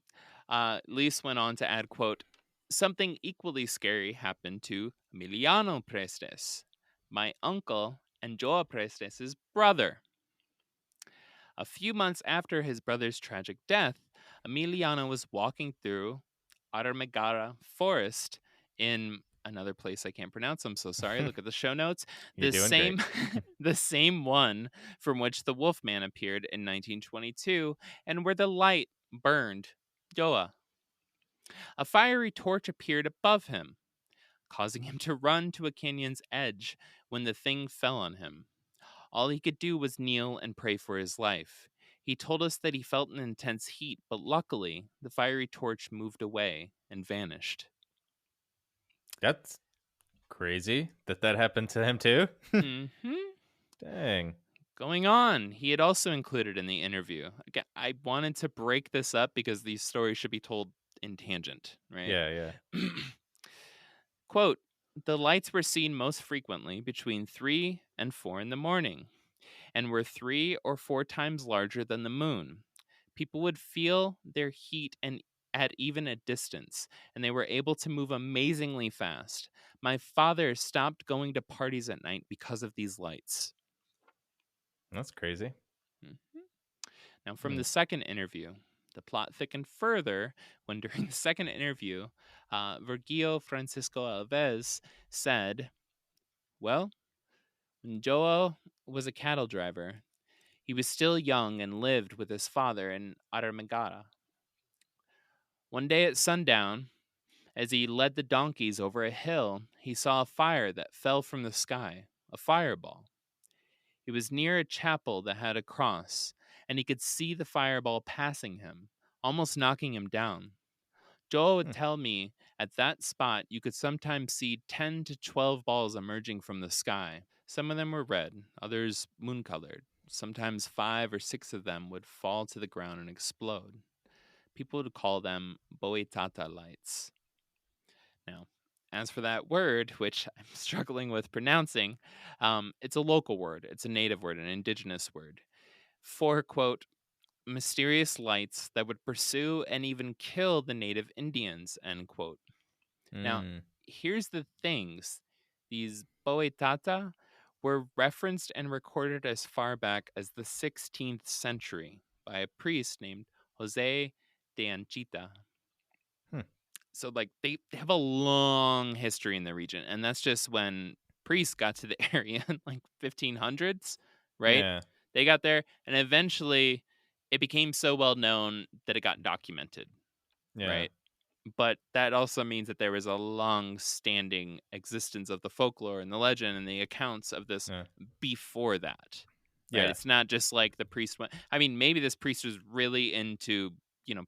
A: Lise went on to add, quote, something equally scary happened to Emiliano Prestes, my uncle and Joao Prestes' brother. A few months after his brother's tragic death, Emiliano was walking through Araçariguama forest in another place I can't pronounce. I'm so sorry. Look at the show notes.
D: You're doing great.
A: The same one from which the Wolfman appeared in 1922 and where the light burned Joao. A fiery torch appeared above him, causing him to run to a canyon's edge when the thing fell on him. All he could do was kneel and pray for his life. He told us that he felt an intense heat, but luckily, the fiery torch moved away and vanished.
D: That's crazy that happened to him too.
A: Mm-hmm.
D: Dang.
A: Going on, he had also included in the interview. Again, I wanted to break this up because these stories should be told in tangent, right?
D: Yeah.
A: Quote, the lights were seen most frequently between 3 and 4 in the morning and were 3 or 4 times larger than the moon. People would feel their heat and at even a distance, and they were able to move amazingly fast. My father stopped going to parties at night because of these lights.
D: That's crazy.
A: Mm-hmm. Now, from the second interview, the plot thickened further when during the second interview, Virgilio Francisco Alves said, well, when Joao was a cattle driver, he was still young and lived with his father in Araçariguama. One day at sundown, as he led the donkeys over a hill, he saw a fire that fell from the sky, a fireball. He was near a chapel that had a cross, and he could see the fireball passing him, almost knocking him down. Joao would tell me at that spot you could sometimes see 10 to 12 balls emerging from the sky. Some of them were red, others moon-colored. Sometimes 5 or 6 of them would fall to the ground and explode. People would call them boetata lights. Now, as for that word, which I'm struggling with pronouncing, it's a local word. It's a native word, an indigenous word, for, quote, mysterious lights that would pursue and even kill the native Indians, end quote. Now, here's the things. These boetata were referenced and recorded as far back as the 16th century by a priest named Jose de Anchita. So, like, they have a long history in the region, and that's just when priests got to the area in, like, 1500s, right?
D: Yeah.
A: They got there, and eventually it became so well known that it got documented,
D: Yeah.
A: right? But that also means that there was a long-standing existence of the folklore and the legend and the accounts of this before that, right?
D: Yeah.
A: It's not just like the priest went... I mean, maybe this priest was really into...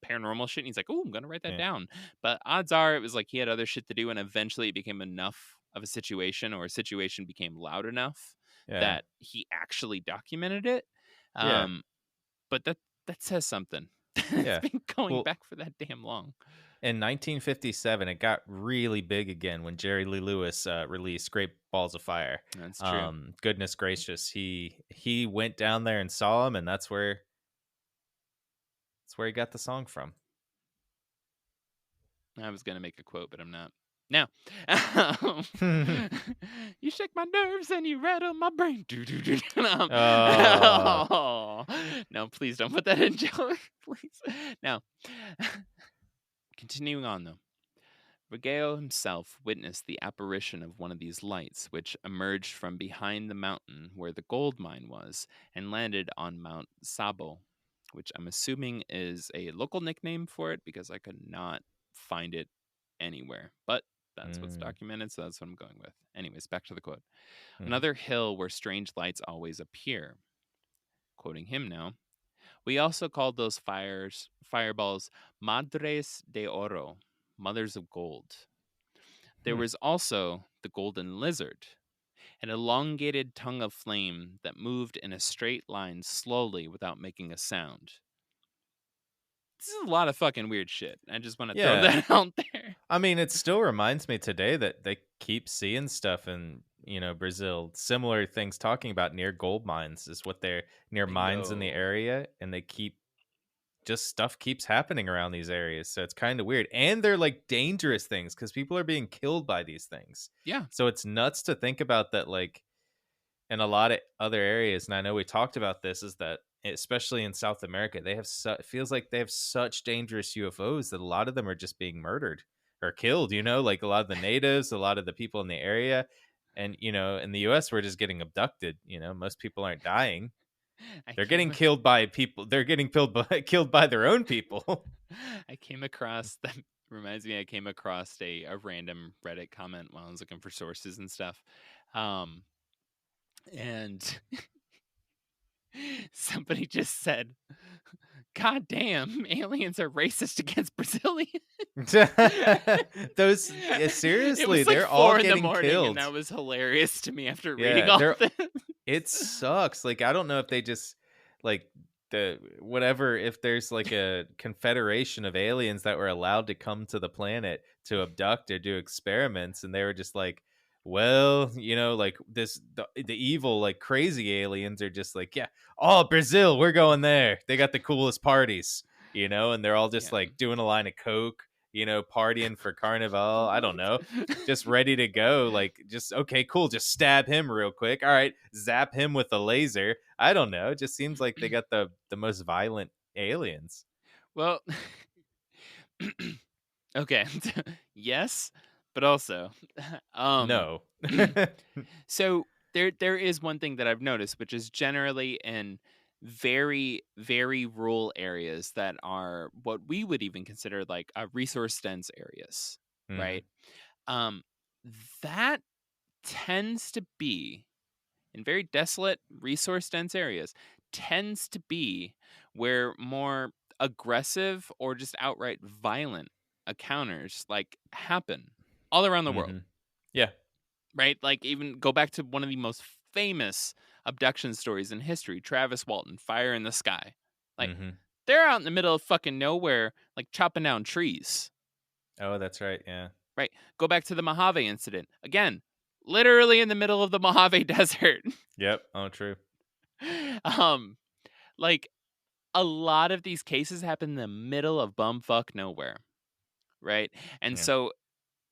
A: paranormal shit, and he's like, oh, I'm gonna write that down. But odds are it was like he had other shit to do, and eventually it became enough of a situation, or a situation became loud enough that he actually documented it. But that says something. It's been going back for that damn long.
D: In 1957, it got really big again when Jerry Lee Lewis released Great Balls of Fire.
A: That's true.
D: Goodness gracious, he went down there and saw him, and that's where he got the song from.
A: I was going to make a quote, but I'm not. Now, you shake my nerves and you rattle my brain. No, please don't put that in, Joe. Please. Now, continuing on, though. Rigao himself witnessed the apparition of one of these lights, which emerged from behind the mountain where the gold mine was and landed on Mount Sabo, which I'm assuming is a local nickname for it because I could not find it anywhere. But that's what's documented, so that's what I'm going with. Anyways, back to the quote. Another hill where strange lights always appear. Quoting him now. We also called those fireballs Madres de Oro, mothers of gold. There was also the golden lizard, an elongated tongue of flame that moved in a straight line slowly without making a sound. This is a lot of fucking weird shit. I just want to throw that out there.
D: I mean, it still reminds me today that they keep seeing stuff in, Brazil. Similar things talking about near gold mines is what they're near mines in the area. And they stuff keeps happening around these areas. So it's kind of weird. And they're like dangerous things because people are being killed by these things.
A: Yeah.
D: So it's nuts to think about that, like in a lot of other areas. And I know we talked about this, is that especially in South America, they have it feels like they have such dangerous UFOs that a lot of them are just being murdered or killed, like a lot of the natives, a lot of the people in the area. And, in the US, we're just getting abducted. Most people aren't dying. They're getting killed by people. They're getting killed by their own people.
A: I came across a random Reddit comment while I was looking for sources and stuff. And somebody just said, God damn, aliens are racist against Brazilians.
D: Those seriously,
A: it was like
D: they're all getting
A: morning,
D: killed.
A: And that was hilarious to me after reading all this.
D: It sucks. Like, I don't know if they just like if there's like a confederation of aliens that were allowed to come to the planet to abduct or do experiments, and they were just like, well, like the evil, like crazy aliens are just like, Brazil, we're going there. They got the coolest parties, and they're all just like doing a line of coke, partying for Carnival. I don't know, just ready to go. Like, just, okay, cool. Just stab him real quick. All right. Zap him with a laser. I don't know. It just seems like they got the most violent aliens.
A: Well, okay. Yes, but also,
D: no.
A: So there is one thing that I've noticed, which is generally in very, very rural areas that are what we would even consider like resource dense areas,
D: Mhm.
A: right? Um, that tends to be in very desolate, resource dense areas, tends to be where more aggressive or just outright violent encounters like happen all around the world,
D: Mhm. Yeah.
A: right? Like, even go back to one of the most famous abduction stories in history, Travis Walton, Fire in the Sky. Like,
D: Mhm.
A: they're out in the middle of fucking nowhere, like chopping down trees,
D: Oh, that's right. Yeah.
A: right? Go back to the Mojave incident. Again, literally in the middle of the Mojave Desert.
D: Yep. Oh, true.
A: um, like, a lot of these cases happen in the middle of bumfuck nowhere, right? And
D: Yeah.
A: so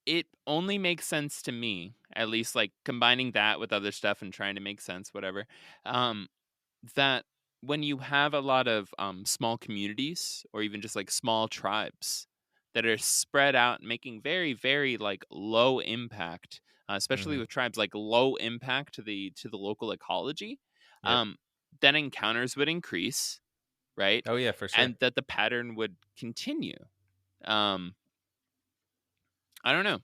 A: it only makes sense to me, at least like combining that with other stuff and trying to make sense, whatever, that when you have a lot of small communities or even just like small tribes that are spread out making very, very like low impact, especially
D: Mhm.
A: with tribes like low impact to the local ecology,
D: Yep.
A: then encounters would increase, right?
D: Oh, yeah, for sure.
A: And that the pattern would continue. Um, I don't know.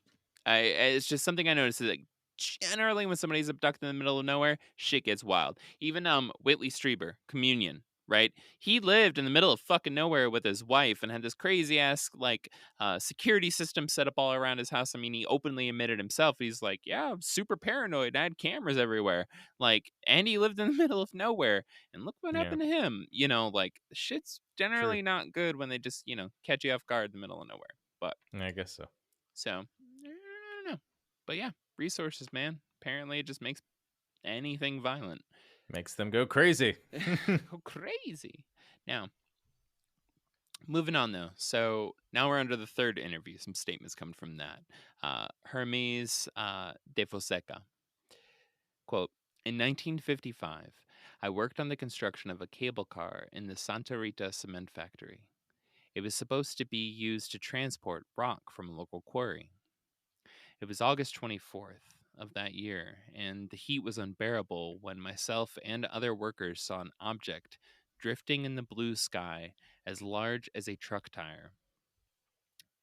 A: It's just something I noticed is like generally when somebody's abducted in the middle of nowhere, shit gets wild. Even Whitley Strieber, Communion, right? He lived in the middle of fucking nowhere with his wife and had this crazy ass like security system set up all around his house. I mean, he openly admitted himself. He's like, yeah, I'm super paranoid. I had cameras everywhere. Like, and he lived in the middle of nowhere. And look what
D: Yeah.
A: happened to him. You know, like shit's generally
D: True.
A: not good when they just, catch you off guard in the middle of nowhere. But
D: I guess so.
A: so, I don't know. But yeah, resources, man. Apparently, it just makes anything violent
D: Makes them go crazy.
A: go crazy. Now, moving on though. So now we're under the third interview. Some statements come from that. Hermes de Fonseca. Quote, in 1955, I worked on the construction of a cable car in the Santa Rita cement factory. It was supposed to be used to transport rock from a local quarry. It was August 24th of that year, and the heat was unbearable when myself and other workers saw an object drifting in the blue sky as large as a truck tire.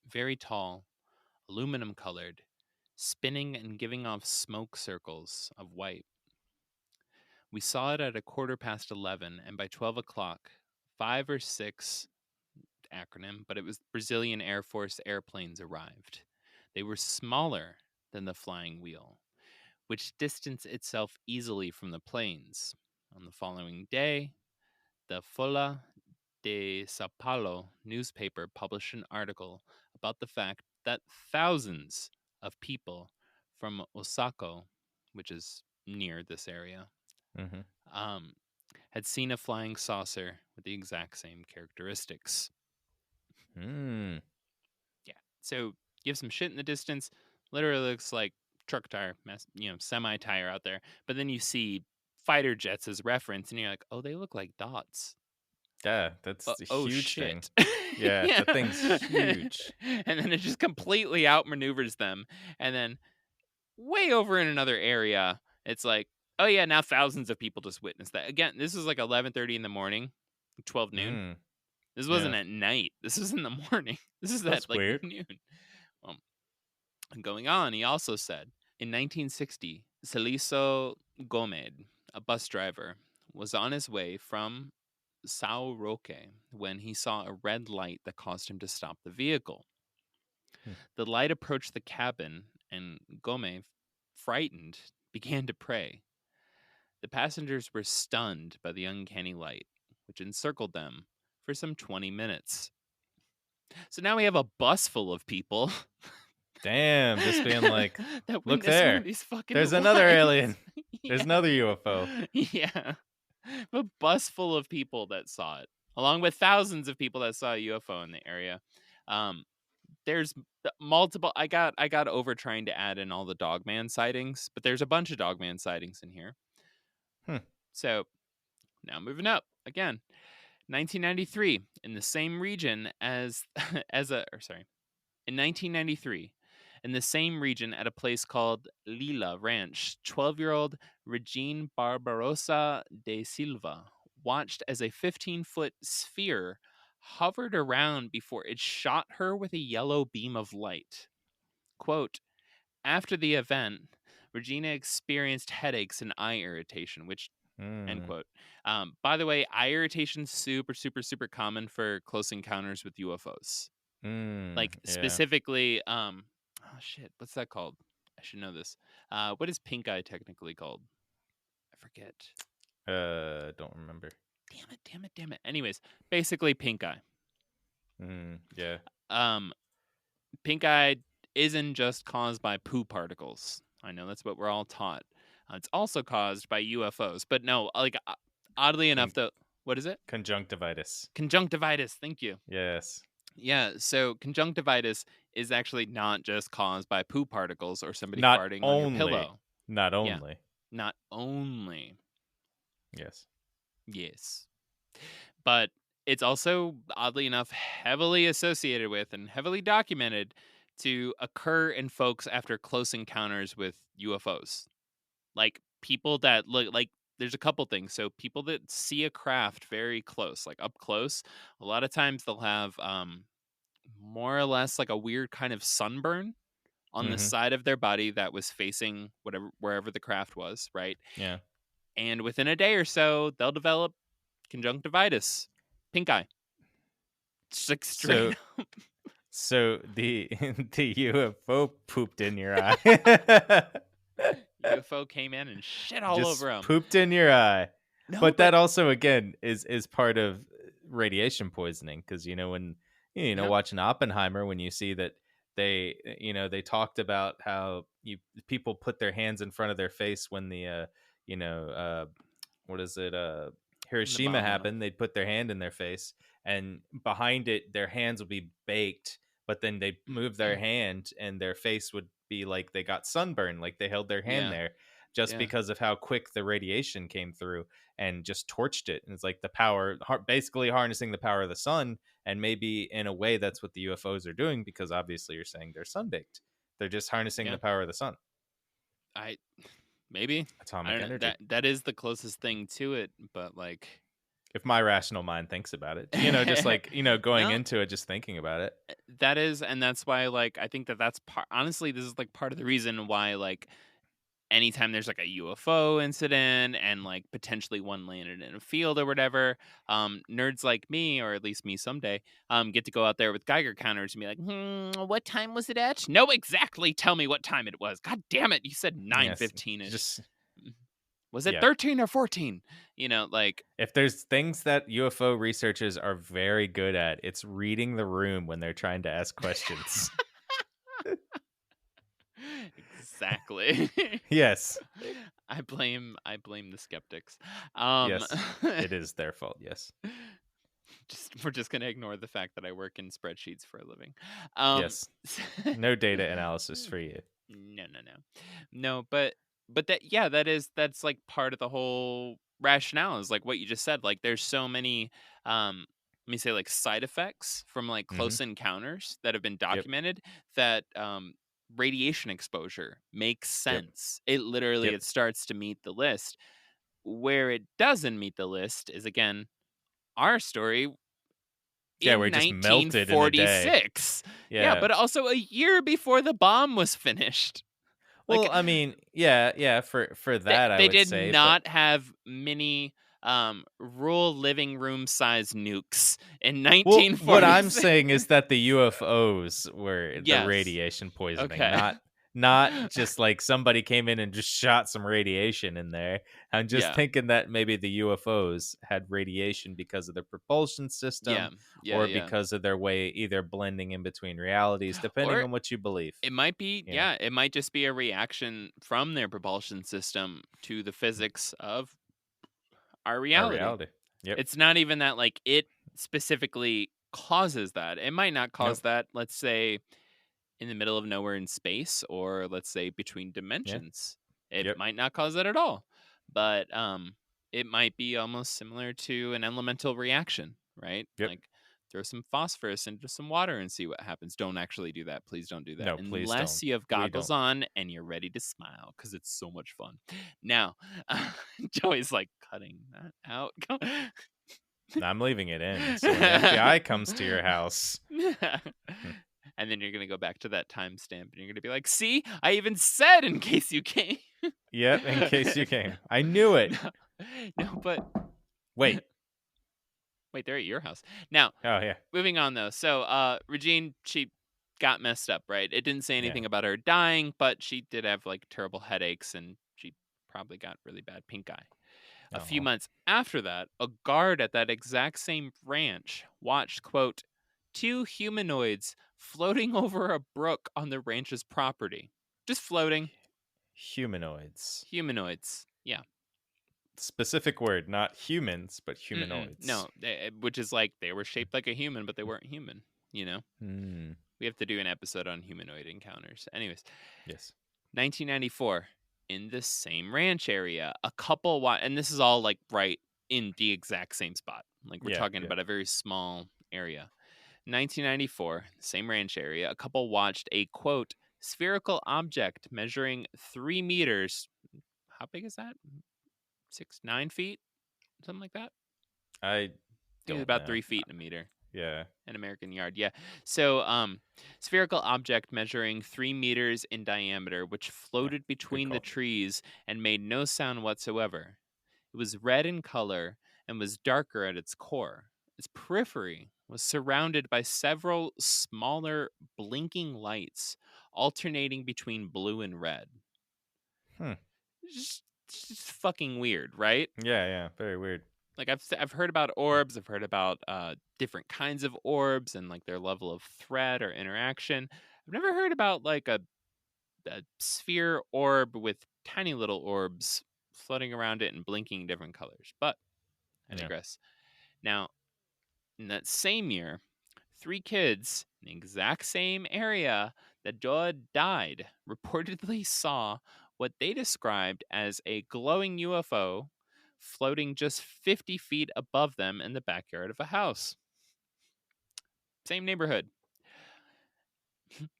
A: Very tall, aluminum colored, spinning and giving off smoke circles of white. We saw it at 11:15, and by 12 o'clock, 5 or 6 acronym, but it was Brazilian Air Force airplanes arrived. They were smaller than the flying wheel, which distanced itself easily from the planes. On the following day, the Folha de Sao Paulo newspaper published an article about the fact that thousands of people from Osaka, which is near this area,
D: Mm-hmm.
A: um, had seen a flying saucer with the exact same characteristics.
D: Mm.
A: Yeah. So you have some shit in the distance. Literally looks like truck tire, semi tire out there. But then you see fighter jets as reference, and you're like, oh, they look like dots.
D: Yeah, that's a
A: Oh
D: huge thing.
A: shit.
D: Yeah, the thing's huge.
A: And then it just completely outmaneuvers them. And then way over in another area, it's like, oh yeah, now thousands of people just witnessed that. Again, this was like 11:30 in the morning, 12 noon.
D: Mm.
A: This
D: Yeah.
A: wasn't at night. This was in the morning. This is
D: That's
A: at like
D: weird.
A: noon. Well, going on, he also said in 1960, Celiso Gomez, a bus driver, was on his way from Sao Roque when he saw a red light that caused him to stop the vehicle. The light approached the cabin, and Gomez, frightened, began to pray. The passengers were stunned by the uncanny light, which encircled them for some 20 minutes. So now we have a bus full of people.
D: Damn, just being like,
A: that
D: look
A: witness one
D: there.
A: of these fucking
D: There's another
A: lights.
D: alien. There's
A: Yeah.
D: another UFO.
A: Yeah. A bus full of people that saw it, along with thousands of people that saw a UFO in the area. There's multiple. I got over trying to add in all the Dogman sightings, but there's a bunch of Dogman sightings in here. So now moving up again, 1993 in the same region in 1993. In the same region at a place called Lila Ranch, 12-year-old Regine Barbarossa de Silva watched as a 15-foot sphere hovered around before it shot her with a yellow beam of light. Quote, after the event, Regina experienced headaches and eye irritation, which, end quote. By the way, eye irritation super, super, super common for close encounters with UFOs. Like specifically, oh shit, what's that called? I should know this. What is pink eye technically called? I forget.
D: Don't remember.
A: Damn it. Anyways, basically pink eye.
D: Yeah.
A: Pink eye isn't just caused by poo particles. I know that's what we're all taught. It's also caused by UFOs. But no, like oddly enough, though, what is it?
D: Conjunctivitis.
A: Conjunctivitis. Thank you.
D: Yes.
A: Yeah. So conjunctivitis is actually not just caused by poo particles or somebody farting on your pillow.
D: Not only.
A: Yeah, not only.
D: Yes.
A: But it's also, oddly enough, heavily associated with and heavily documented to occur in folks after close encounters with UFOs. Like people that look like, there's a couple things. So people that see a craft very close, like up close, a lot of times they'll have more or less like a weird kind of sunburn on the side of their body that was facing wherever the craft was, right?
D: Yeah.
A: And within a day or so, they'll develop conjunctivitis, pink eye. It's like straight up.
D: So the UFO pooped in your eye.
A: UFO came in and shit all over him.
D: Pooped in your eye.
A: No,
D: but that also, again, is part of radiation poisoning, because when watching Oppenheimer, when you see that they talked about how people put their hands in front of their face when the Hiroshima happened. They'd put their hand in their face, and behind it their hands would be baked, but then they'd move their hand and their face would be like they got sunburned, like they held their hand there, just because of how quick the radiation came through and just torched it. And it's like the power, basically harnessing the power of the sun. And maybe in a way that's what the UFOs are doing, because obviously you're saying they're sunbaked. They're just harnessing the power of the sun.
A: Maybe
D: atomic energy.
A: That is the closest thing to it, but like,
D: if my rational mind thinks about it, just like, going into it, just thinking about it.
A: That is, and that's why, like, I think that's honestly, this is like part of the reason why, like, anytime there's like a UFO incident and like potentially one landed in a field or whatever, nerds like me, or at least me someday, get to go out there with Geiger counters and be like, what time was it at? No, exactly. Tell me what time it was. God damn it. You said 9:15ish. Was it 13 or 14? Like,
D: if there's things that UFO researchers are very good at, it's reading the room when they're trying to ask questions.
A: Exactly.
D: Yes.
A: I blame the skeptics.
D: Yes, it is their fault. Yes.
A: We're just gonna ignore the fact that I work in spreadsheets for a living.
D: Yes. No data analysis for you.
A: No. But that's like part of the whole rationale, is like what you just said. Like, there's so many let me say, like, side effects from like close encounters that have been documented, that radiation exposure makes sense. It literally it starts to meet the list. Where it doesn't meet the list is, again, our story.
D: We're just melted in a day.
A: Yeah, but also a year before the bomb was finished.
D: Well,
A: like,
D: I mean, for that,
A: they did not have many rural living room size nukes in 1946.
D: What I'm saying is that the UFOs were the radiation poisoning, not just like somebody came in and just shot some radiation in there. I'm just thinking that maybe the UFOs had radiation because of their propulsion system, or because of their way either blending in between realities, depending on what you believe.
A: It might be, it might just be a reaction from their propulsion system to the physics of our reality.
D: Yep.
A: It's not even that like it specifically causes that. It might not cause that, let's say, in the middle of nowhere in space, or let's say between dimensions. It might not cause that at all. But it might be almost similar to an elemental reaction, right? Like throw some phosphorus into some water and see what happens. Don't actually do that. Please don't do that.
D: No, please
A: Unless
D: don't.
A: you have
D: We
A: goggles
D: don't.
A: on and you're ready to smile because it's so much fun. Now, Joey's like cutting that out.
D: I'm leaving it in. So when the FBI comes to your house,
A: and then you're going to go back to that timestamp and you're going to be like, see, I even said in case you came.
D: yep, in case you came. I knew it.
A: No, but
D: Wait.
A: they're at your house. Now,
D: Oh, yeah.
A: moving on though. So, Regine, she got messed up, right? It didn't say anything
D: Yeah.
A: about her dying, but she did have like terrible headaches and she probably got really bad pink eye. A few months after that, a guard at that exact same ranch watched, quote, 2 humanoids floating over a brook on the ranch's property. Just floating.
D: Humanoids.
A: Humanoids. Yeah.
D: Specific word, not humans, but humanoids.
A: No, which is like they were shaped like a human, but they weren't human, you know? We have to do an episode on humanoid encounters. Anyways.
D: Yes.
A: 1994, in the same ranch area, a couple, and this is all like right in the exact same spot. Like we're talking about a very small area. 1994, same ranch area, a couple watched a, quote, spherical object measuring 3 meters. How big is that? 9 feet? Something like that?
D: I
A: think it's about 3 feet in a meter.
D: Yeah.
A: An American yard. Yeah. So, spherical object measuring 3 meters in diameter, which floated between the trees and made no sound whatsoever. It was red in color and was darker at its core. Its periphery was surrounded by several smaller blinking lights, alternating between blue and red. Just fucking weird, right?
D: Yeah. Very weird.
A: Like I've heard about orbs. I've heard about different kinds of orbs and like their level of threat or interaction. I've never heard about like a sphere orb with tiny little orbs floating around it and blinking different colors. But I digress. Now, in that same year, 3 kids in the exact same area that Joao died reportedly saw what they described as a glowing UFO floating just 50 feet above them in the backyard of a house. Same neighborhood.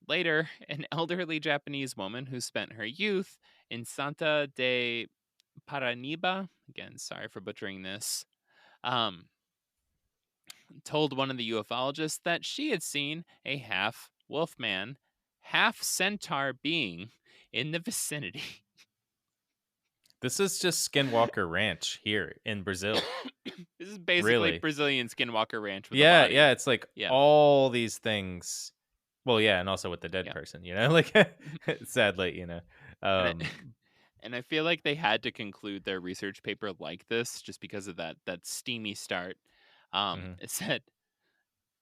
A: Later, an elderly Japanese woman who spent her youth in Santa de Paraniba, again, sorry for butchering this, told one of the ufologists that she had seen a half wolfman, half centaur being in the vicinity.
D: This is just Skinwalker Ranch here in Brazil.
A: This is basically
D: Really?
A: Brazilian Skinwalker Ranch with a
D: Yeah,
A: body.
D: yeah. It's like all these things. Well, yeah, and also with the dead person, you know, like sadly, you know.
A: And I feel like they had to conclude their research paper like this just because of that steamy start. It said,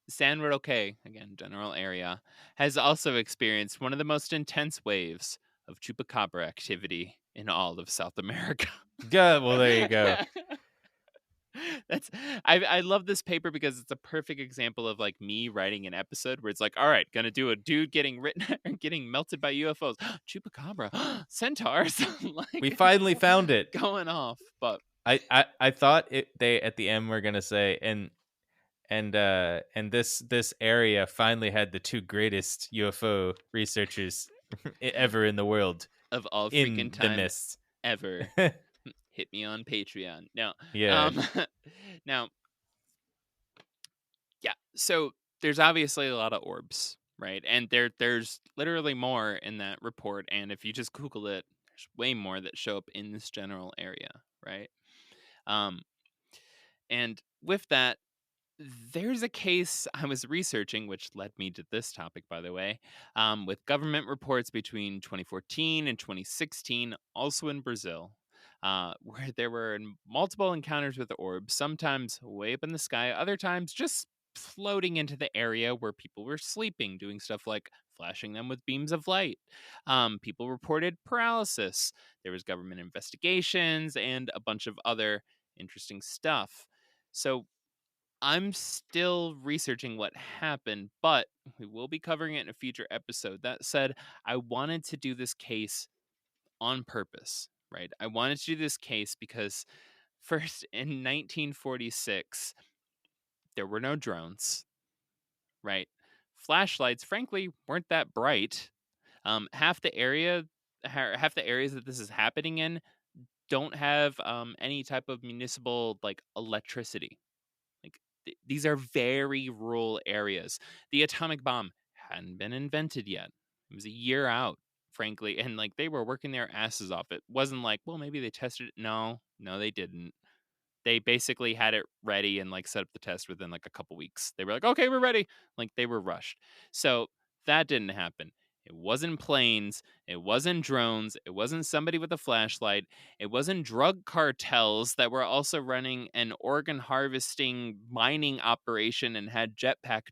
A: San Roque, again, general area, has also experienced one of the most intense waves of chupacabra activity in all of South America.
D: Yeah, well, there you go.
A: I love this paper because it's a perfect example of like me writing an episode where it's like, all right, gonna do a dude getting getting melted by UFOs, chupacabra, centaurs. Like,
D: we finally found it,
A: going off. But
D: I thought they at the end were gonna say and this area finally had the 2 greatest UFO researchers ever in the world
A: of all
D: in
A: freaking
D: the
A: time
D: mist
A: ever. Hit me on Patreon. No.
D: Yeah.
A: Now, yeah. So there's obviously a lot of orbs, right? And there's literally more in that report. And if you just Google it, there's way more that show up in this general area, right? And with that, there's a case I was researching, which led me to this topic, by the way, with government reports between 2014 and 2016, also in Brazil, where there were multiple encounters with the orbs, sometimes way up in the sky, other times just floating into the area where people were sleeping, doing stuff like flashing them with beams of light. People reported paralysis. There was government investigations and a bunch of other interesting stuff. So I'm still researching what happened, but we will be covering it in a future episode. That said, I wanted to do this case on purpose, right? I wanted to do this case because first, in 1946, there were no drones. right? Flashlights, frankly, weren't that bright. Half the areas that this is happening in don't have any type of municipal like electricity. Like these are very rural areas. The atomic bomb hadn't been invented yet. It was a year out, frankly, and like they were working their asses off. It wasn't like, well, maybe they tested it. No, they didn't. They basically had it ready and like set up the test within like a couple weeks. They were like, okay, we're ready. Like they were rushed. So that didn't happen. It wasn't planes. It wasn't drones. It wasn't somebody with a flashlight. It wasn't drug cartels that were also running an organ harvesting mining operation and had jetpack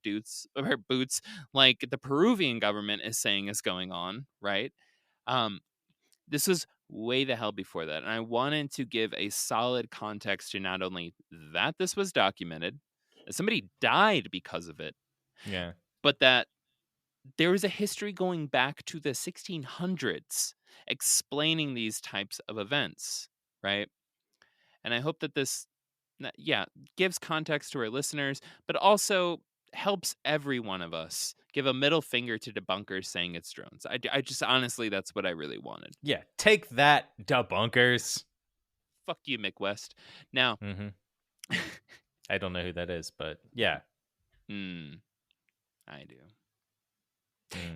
A: boots like the Peruvian government is saying is going on, right? This was way the hell before that. And I wanted to give a solid context to not only that this was documented, that somebody died because of it,
D: Yeah.
A: but that there was a history going back to the 1600s explaining these types of events, right? And I hope that this, gives context to our listeners, but also helps every one of us give a middle finger to debunkers saying it's drones. I just honestly, that's what I really wanted.
D: Yeah. Take that, debunkers.
A: Fuck you, Mick West. Now,
D: I don't know who that is, but yeah.
A: I do.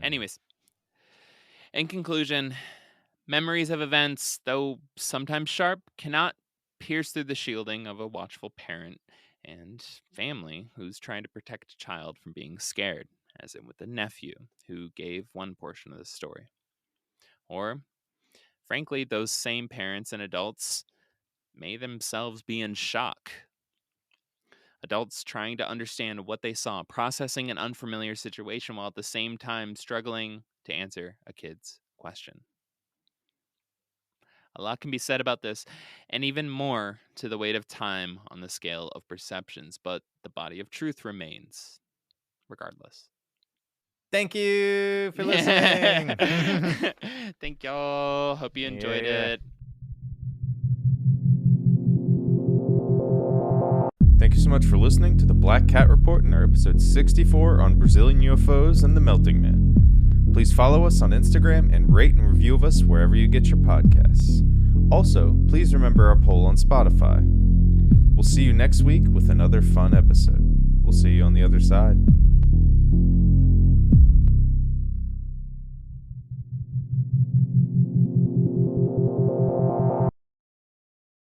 A: Anyways, in conclusion, memories of events, though sometimes sharp, cannot pierce through the shielding of a watchful parent and family who's trying to protect a child from being scared, as in with the nephew who gave one portion of the story. Or, frankly, those same parents and adults may themselves be in shock. Adults trying to understand what they saw, processing an unfamiliar situation while at the same time struggling to answer a kid's question. A lot can be said about this, and even more to the weight of time on the scale of perceptions, but the body of truth remains, regardless.
D: Thank you for listening.
A: Thank y'all. Hope you enjoyed it.
D: Thank you so much for listening to the Black Cat Report in our episode 64 on Brazilian UFOs and the Melting Man. Please follow us on Instagram and rate and review us wherever you get your podcasts. Also, please remember our poll on Spotify. We'll see you next week with another fun episode. We'll see you on the other side.